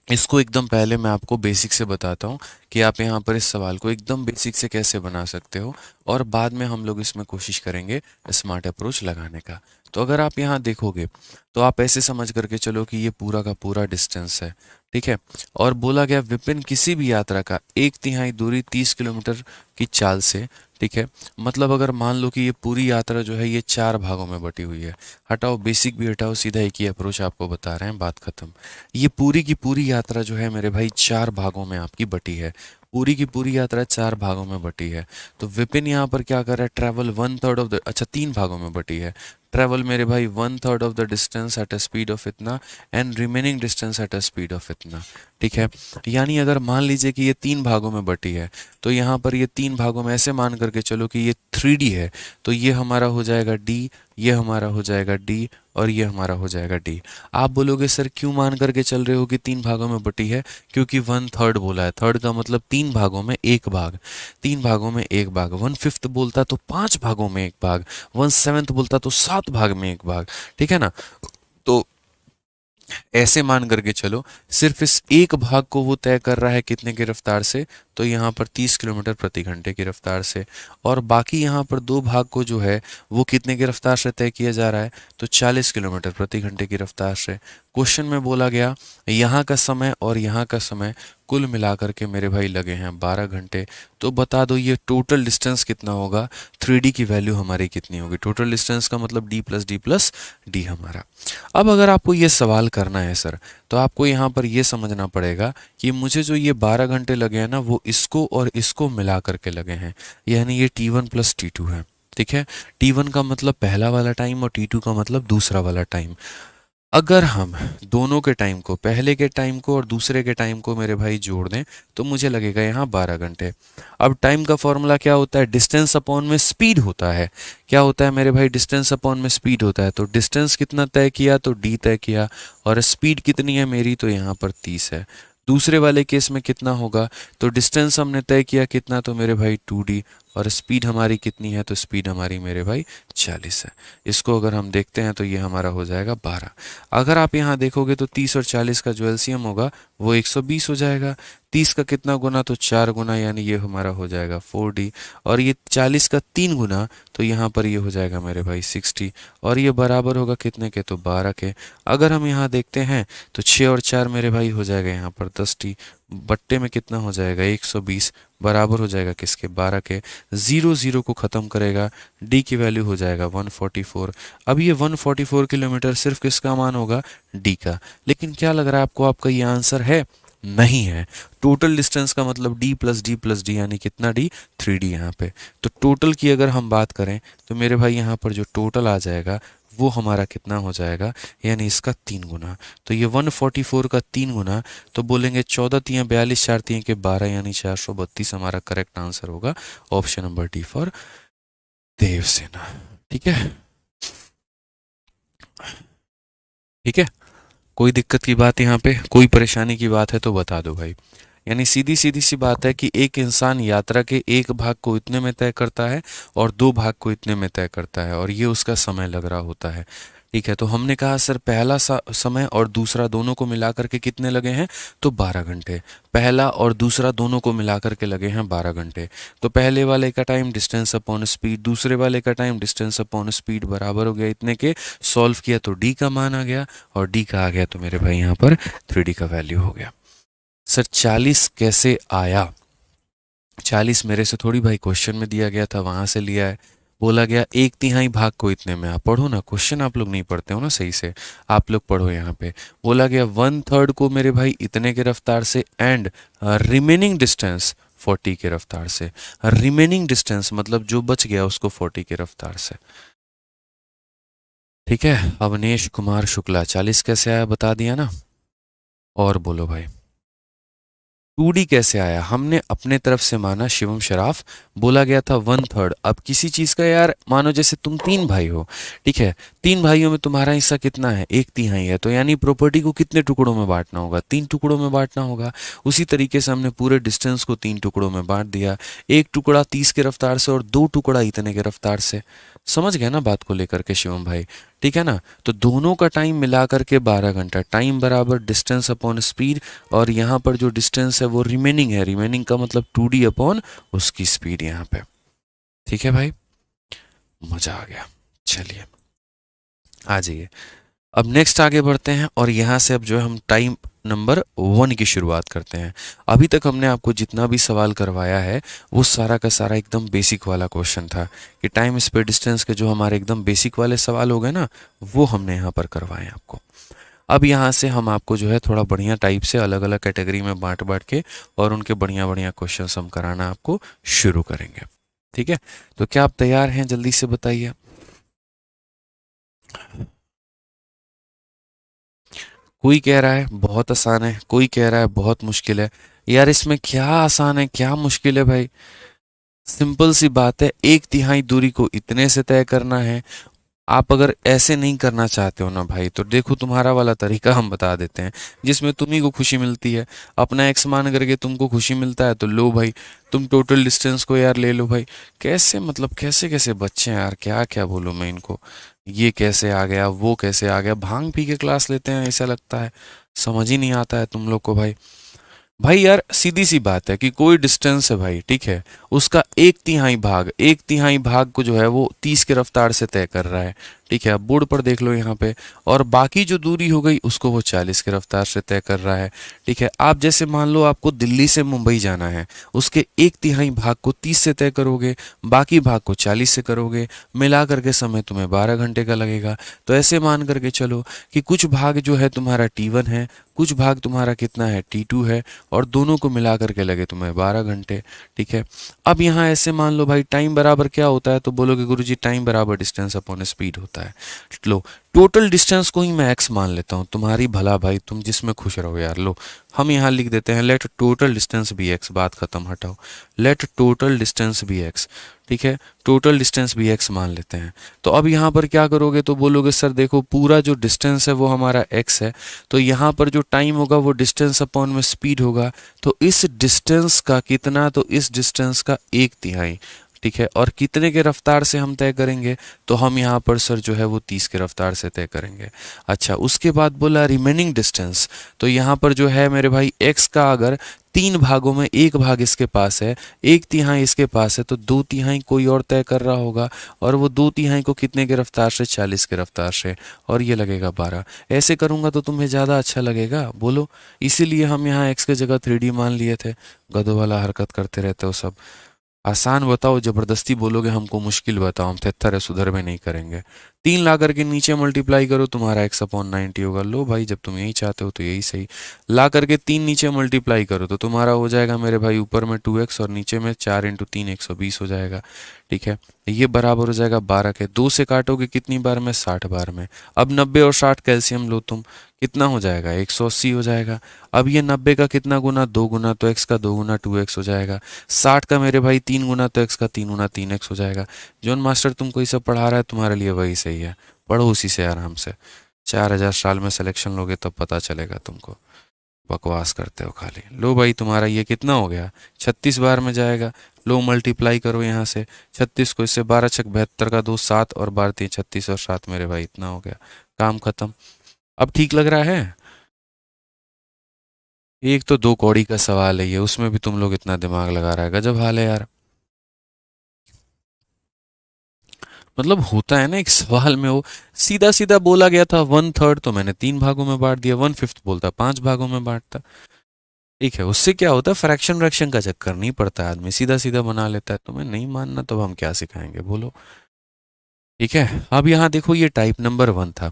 इसको एकदम पहले मैं आपको बेसिक से बताता हूँ कि आप यहाँ पर इस सवाल को एकदम बेसिक से कैसे बना सकते हो, और बाद में हम लोग इसमें कोशिश करेंगे स्मार्ट अप्रोच लगाने का। तो अगर आप यहाँ देखोगे तो आप ऐसे समझ करके चलो कि ये पूरा का पूरा डिस्टेंस है, ठीक है। और बोला गया विपिन किसी भी यात्रा का 1/3 दूरी 30 किलोमीटर की चाल से, ठीक है। मतलब अगर मान लो कि ये पूरी यात्रा जो है ये 4 भागों में बटी हुई है, हटाओ बेसिक भी हटाओ, सीधा एक ही अप्रोच आपको बता रहे हैं, बात खत्म। ये पूरी की पूरी यात्रा जो है मेरे भाई 4 भागों में आपकी बटी है, पूरी की पूरी यात्रा 4 भागों में बटी है। तो विपिन यहाँ पर क्या कर रहा है, ट्रैवल 1/3 ऑफ द, अच्छा 3 भागों में बटी है, ट्रैवल मेरे भाई 1/3 of the distance at a speed of इतना and remaining distance at a speed of इतना, ठीक है। यानी अगर मान लीजिए कि ये 3 भागों में बटी है, तो यहाँ पर ये 3 भागों में ऐसे मान करके चलो कि ये 3D है, तो ये हमारा हो जाएगा D, ये हमारा हो जाएगा D, और ये हमारा हो जाएगा D। आप बोलोगे सर क्यों मान करके चल रहे हो कि 3 भागों में बटी है, क्योंकि 1/3 बोला है, थर्ड का मतलब 3 भागों में एक भाग, 3 भागों में एक भाग, 1/5 बोलता तो 5 भागों में एक भाग, 1/7 बोलता तो 7 भाग में एक भाग, ठीक है ना। तो ऐसे मान करके चलो, सिर्फ इस एक भाग को वो तय कर रहा है कितने की रफ्तार से, तो यहाँ पर 30 किलोमीटर प्रति घंटे की रफ्तार से, और बाकी यहाँ पर 2 भाग को जो है वो कितने की रफ्तार से तय किया जा रहा है, तो 40 किलोमीटर प्रति घंटे की रफ्तार से। क्वेश्चन में बोला गया यहाँ का समय और यहाँ का समय कुल मिलाकर के मेरे भाई लगे हैं 12 घंटे। तो बता दो ये टोटल डिस्टेंस कितना होगा, 3D की वैल्यू हमारी कितनी होगी, टोटल डिस्टेंस का मतलब D+D+D हमारा। अब अगर आपको ये सवाल करना है सर, तो आपको यहाँ पर ये समझना पड़ेगा कि मुझे जो ये 12 घंटे लगे हैं ना, वो इसको और इसको मिला करके लगे हैं, यानी ये T1 + T2 है, ठीक है। T1 का मतलब पहला वाला टाइम और T2 का मतलब दूसरा वाला टाइम। अगर हम दोनों के टाइम को, पहले के टाइम को और दूसरे के टाइम को मेरे भाई जोड़ दें, तो मुझे लगेगा यहाँ 12 घंटे। अब टाइम का फॉर्मूला क्या होता है, डिस्टेंस अपॉन में स्पीड होता है। क्या होता है मेरे भाई, डिस्टेंस अपॉन में स्पीड होता है। तो डिस्टेंस कितना तय किया, तो D तय किया, और स्पीड कितनी है मेरी, तो यहाँ पर 30 है। दूसरे वाले केस में कितना होगा, तो डिस्टेंस हमने तय किया कितना, तो मेरे भाई 2D, और स्पीड हमारी कितनी है, तो स्पीड हमारी मेरे भाई 40 है। इसको अगर हम देखते हैं तो ये हमारा हो जाएगा 12। अगर आप यहाँ देखोगे तो 30 और 40 का जो एलसीएम होगा वो 120 हो जाएगा। 30 का कितना गुना, तो 4 गुना, यानी ये हमारा हो जाएगा 4D, और ये 40 का 3 गुना, तो यहाँ पर ये हो जाएगा मेरे भाई 60, और ये बराबर होगा कितने के, तो 12 के। अगर हम यहाँ देखते हैं तो 6 और 4 मेरे भाई हो जाएगा यहाँ पर 10D, बट्टे में कितना हो जाएगा 120, बराबर हो जाएगा किसके, 12 के। 0 0 को ख़त्म करेगा, D की वैल्यू हो जाएगा 144। अब ये 144 किलोमीटर सिर्फ किसका मान होगा, D का। लेकिन क्या लग रहा है आपको, आपका ये आंसर है, नहीं है। टोटल डिस्टेंस का मतलब D+D+D, यानी कितना D, 3D यहाँ पे। तो टोटल की अगर हम बात करें तो मेरे भाई यहाँ पर जो टोटल आ जाएगा वो हमारा कितना हो जाएगा, यानी इसका 3 गुना। तो ये 144 का 3 गुना, तो बोलेंगे 14 तियाँ 42, 4 तियाँ के 12, यानी 432 हमारा करेक्ट आंसर होगा, option number D for Devsena. ठीक है, ठीक है। कोई दिक्कत की बात यहाँ पे, कोई परेशानी की बात है तो बता दो भाई। यानी सीधी सीधी सी बात है कि एक इंसान यात्रा के एक भाग को इतने में तय करता है और 2 भाग को इतने में तय करता है, और ये उसका समय लग रहा होता है। ठीक है, तो हमने कहा सर पहला समय और दूसरा दोनों को मिलाकर के कितने लगे हैं, तो 12 घंटे। पहला और दूसरा दोनों को मिलाकर के लगे हैं 12 घंटे। तो पहले वाले का टाइम डिस्टेंस अपॉन स्पीड, दूसरे वाले का टाइम डिस्टेंस अपॉन स्पीड, बराबर हो गया इतने के। सॉल्व किया तो D का मान आ गया, और D का आ गया तो मेरे भाई यहाँ पर 3D का वैल्यू हो गया। सर 40 कैसे आया, 40 मेरे से थोड़ी भाई, क्वेश्चन में दिया गया था वहां से लिया है। बोला गया 1/3 भाग को इतने में, आप पढ़ो ना, क्वेश्चन आप लोग नहीं पढ़ते हो ना सही से, आप लोग पढ़ो यहाँ पे। बोला गया 1/3 को मेरे भाई इतने के रफ्तार से, एंड रिमेनिंग डिस्टेंस 40 के रफ्तार से। रिमेनिंग डिस्टेंस मतलब जो बच गया उसको 40 के रफ्तार से। ठीक है, अवनेश कुमार शुक्ला 40 कैसे आया बता दिया ना, और बोलो भाई 2D कैसे आया, हमने अपने तरफ से माना शिवम शराफ। बोला गया था 1/3। अब किसी चीज का यार मानो जैसे तुम 3 भाई हो, ठीक है, 3 भाइयों में तुम्हारा हिस्सा कितना है, 1/3 है, तो यानी प्रॉपर्टी को कितने टुकड़ों में बांटना होगा, 3 टुकड़ों में बांटना होगा। उसी तरीके से हमने पूरे डिस्टेंस को 3 टुकड़ों में बांट दिया, एक टुकड़ा 30 के रफ्तार से और 2 टुकड़ा इतने के रफ्तार से। समझ गए ना बात को लेकर के शिवम भाई? ठीक है ना? तो दोनों का टाइम मिला करके 12 घंटा, टाइम बराबर डिस्टेंस अपॉन स्पीड, और यहाँ पर जो डिस्टेंस है वो रिमेनिंग है, रिमेनिंग का मतलब 2d अपॉन उसकी स्पीड यहाँ पे। ठीक है भाई, मजा आ गया। चलिए आ जाइए, अब नेक्स्ट आगे बढ़ते हैं और यहाँ से अब जो है हम टाइम नंबर 1 की शुरुआत करते हैं। अभी तक हमने आपको जितना भी सवाल करवाया है वो सारा का सारा एकदम बेसिक वाला क्वेश्चन था कि टाइम स्पेस डिस्टेंस के जो हमारे एकदम बेसिक वाले सवाल हो गए ना, वो हमने यहाँ पर करवाए हैं आपको। अब यहाँ से हम आपको जो है थोड़ा बढ़िया टाइप से अलग अलग कैटेगरी में बांट बांट के और उनके बढ़िया बढ़िया क्वेश्चन हम कराना आपको शुरू करेंगे। ठीक है, तो क्या आप तैयार हैं? जल्दी से बताइए। कोई कह रहा है बहुत आसान है, कोई कह रहा है बहुत मुश्किल है। यार इसमें क्या आसान है क्या मुश्किल है भाई? सिंपल सी बात है, 1/3 दूरी को इतने से तय करना है। आप अगर ऐसे नहीं करना चाहते हो ना भाई, तो देखो तुम्हारा वाला तरीका हम बता देते हैं जिसमें तुम्ही को खुशी मिलती है। अपना एक्स मान करके तुमको खुशी मिलता है तो लो भाई, तुम टोटल डिस्टेंस को यार ले लो भाई। कैसे मतलब कैसे कैसे बच्चे हैं यार, क्या क्या बोलूं मैं इनको। ये कैसे आ गया, वो कैसे आ गया, भांग पी के क्लास लेते हैं ऐसा लगता है, समझ ही नहीं आता है तुम लोग को भाई। भाई यार सीधी सी बात है कि कोई डिस्टेंस है भाई, ठीक है, उसका 1/3 भाग को जो है वो 30 की रफ्तार से तय कर रहा है। ठीक है, अब बोर्ड पर देख लो यहाँ पे, और बाकी जो दूरी हो गई उसको वो 40 की रफ्तार से तय कर रहा है। ठीक है, आप जैसे मान लो आपको दिल्ली से मुंबई जाना है, उसके 1/3 भाग को 30 से तय करोगे, बाकी भाग को 40 से करोगे, मिला करके समय तुम्हें 12 घंटे का लगेगा। तो ऐसे मान करके चलो कि कुछ भाग जो है तुम्हारा T1 है, कुछ भाग तुम्हारा कितना है T2 है, और दोनों को मिला करके लगे तुम्हें 12 घंटे। ठीक है, अब यहाँ ऐसे मान लो भाई टाइम बराबर क्या होता है, तो बोलोगे गुरुजी टाइम बराबर डिस्टेंस अपॉन स्पीड होता है। लो, टोटल डिस्टेंस को ही मैं एक्स मान लेता हूँ, तुम्हारी भला भाई, तुम जिसमें खुश रहो यार। लो हम यहाँ लिख देते हैं let total distance be x, बात खत्म, हटाओ, let total distance be x. ठीक है, टोटल डिस्टेंस भी एक्स मान लेते हैं। तो अब यहाँ पर क्या करोगे, तो बोलोगे सर देखो पूरा जो डिस्टेंस है वो हमारा एक्स है, तो यहाँ पर जो टाइम होगा वो डिस्टेंस अपॉन में स्पीड होगा, तो इस डिस्टेंस का कितना, तो इस डिस्टेंस का 1/3। ठीक है, और कितने के रफ्तार से हम तय करेंगे, तो हम यहाँ पर सर जो है वो 30 के रफ्तार से तय करेंगे। अच्छा, उसके बाद बोला रिमेनिंग डिस्टेंस, तो यहाँ पर जो है मेरे भाई एक्स का अगर 3 भागों में एक भाग इसके पास है, 1/3 इसके पास है, तो 2/3 कोई और तय कर रहा होगा, और वो 2/3 को कितने के रफ्तार से, 40 के रफ्तार से, और ये लगेगा 12। ऐसे करूंगा तो तुम्हें ज़्यादा अच्छा लगेगा, बोलो। इसीलिए हम यहाँ एक्स की जगह 3D मान लिए थे। गधों वाला हरकत करते रहते हो सब। आसान बताओ, जबरदस्ती बोलोगे हमको मुश्किल बताओ, हम थेत्थर है सुधर में नहीं करेंगे। 3 ला करके नीचे मल्टीप्लाई करो, तुम्हारा x/90 होगा। लो भाई, जब तुम यही चाहते हो तो यही सही। ला करके 3 नीचे मल्टीप्लाई करो तो तुम्हारा हो जाएगा मेरे भाई ऊपर में 2x और नीचे में 4 × 3 120 हो जाएगा। ठीक है, ये बराबर हो जाएगा 12 के। 2 से काटोगे कितनी बार में, 60 बार में। अब 90 और 60 कैल्शियम लो तुम, कितना हो जाएगा, 180 हो जाएगा। अब ये 90 का कितना गुना, 2 गुना, तो x का 2 गुना 2x हो जाएगा। 60 का मेरे भाई 3 गुना, तो x का 3 गुना 3x हो जाएगा। जॉन मास्टर तुमको ये सब पढ़ा रहा है, तुम्हारे लिए वही सही है, पढ़ो उसी से आराम से। 4000 साल में सिलेक्शन लोगे तब पता चलेगा तुमको, बकवास करते हो खाली। लो भाई, तुम्हारा ये कितना हो गया, 36 बार में जाएगा। लो मल्टीप्लाई करो यहाँ से 36 को, इससे 12 छक 72 का 2 7 और 12 3 36 और 7 मेरे भाई इतना हो गया, काम खत्म। अब ठीक लग रहा है? एक तो 2 कौड़ी का सवाल है ये, उसमें भी तुम लोग इतना दिमाग लगा रहा है, गजब हाल है यार। मतलब होता है ना एक सवाल में, वो सीधा सीधा बोला गया था 1/3, तो मैंने 3 भागों में बांट दिया। 1/5 बोलता 5 भागों में बांटता। ठीक है, उससे क्या होता है, फ्रैक्शन व्रैक्शन का चक्कर नहीं पड़ता, आदमी सीधा सीधा बना लेता है। तुम्हें नहीं मानना तो हम क्या सिखाएंगे, बोलो। ठीक है, अब यहाँ देखो ये टाइप नंबर 1 था।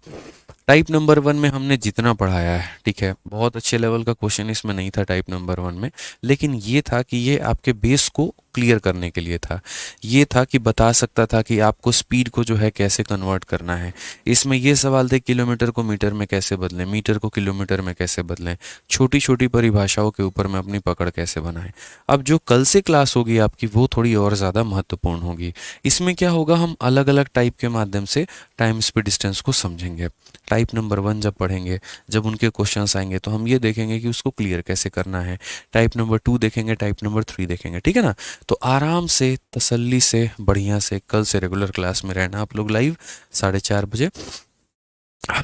टाइप नंबर 1 में हमने जितना पढ़ाया है, ठीक है, बहुत अच्छे लेवल का क्वेश्चन इसमें नहीं था टाइप नंबर 1 में, लेकिन ये था कि ये आपके बेस को क्लियर करने के लिए था। ये था कि बता सकता था कि आपको स्पीड को जो है कैसे कन्वर्ट करना है। इसमें ये सवाल थे किलोमीटर को मीटर में कैसे बदलें, मीटर को किलोमीटर में कैसे बदलें, छोटी छोटी परिभाषाओं के ऊपर में अपनी पकड़ कैसे बनाएं। अब जो कल से क्लास होगी आपकी वो थोड़ी और ज़्यादा महत्वपूर्ण होगी। इसमें क्या होगा, हम अलग अलग टाइप के माध्यम से टाइम स्पीड डिस्टेंस को समझेंगे। टाइप टाइप नंबर 1 जब पढ़ेंगे, जब उनके क्वेश्चंस आएंगे तो हम ये देखेंगे कि उसको क्लियर कैसे करना है। टाइप नंबर 2 देखेंगे, टाइप नंबर 3 देखेंगे, ठीक है ना। तो आराम से, तसल्ली से, बढ़िया से कल से रेगुलर क्लास में रहना आप लोग लाइव 4:30 बजे,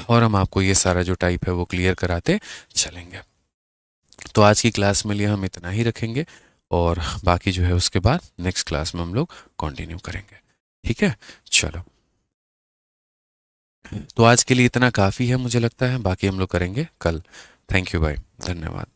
और हम आपको ये सारा जो टाइप है वो क्लियर कराते चलेंगे। तो आज की क्लास में लिए हम इतना ही रखेंगे, और बाकी जो है उसके बाद नेक्स्ट क्लास में हम लोग कंटिन्यू करेंगे, ठीक है। चलो, तो आज के लिए इतना काफ़ी है मुझे लगता है, बाकी हम लोग करेंगे कल। थैंक यू, बाय, धन्यवाद।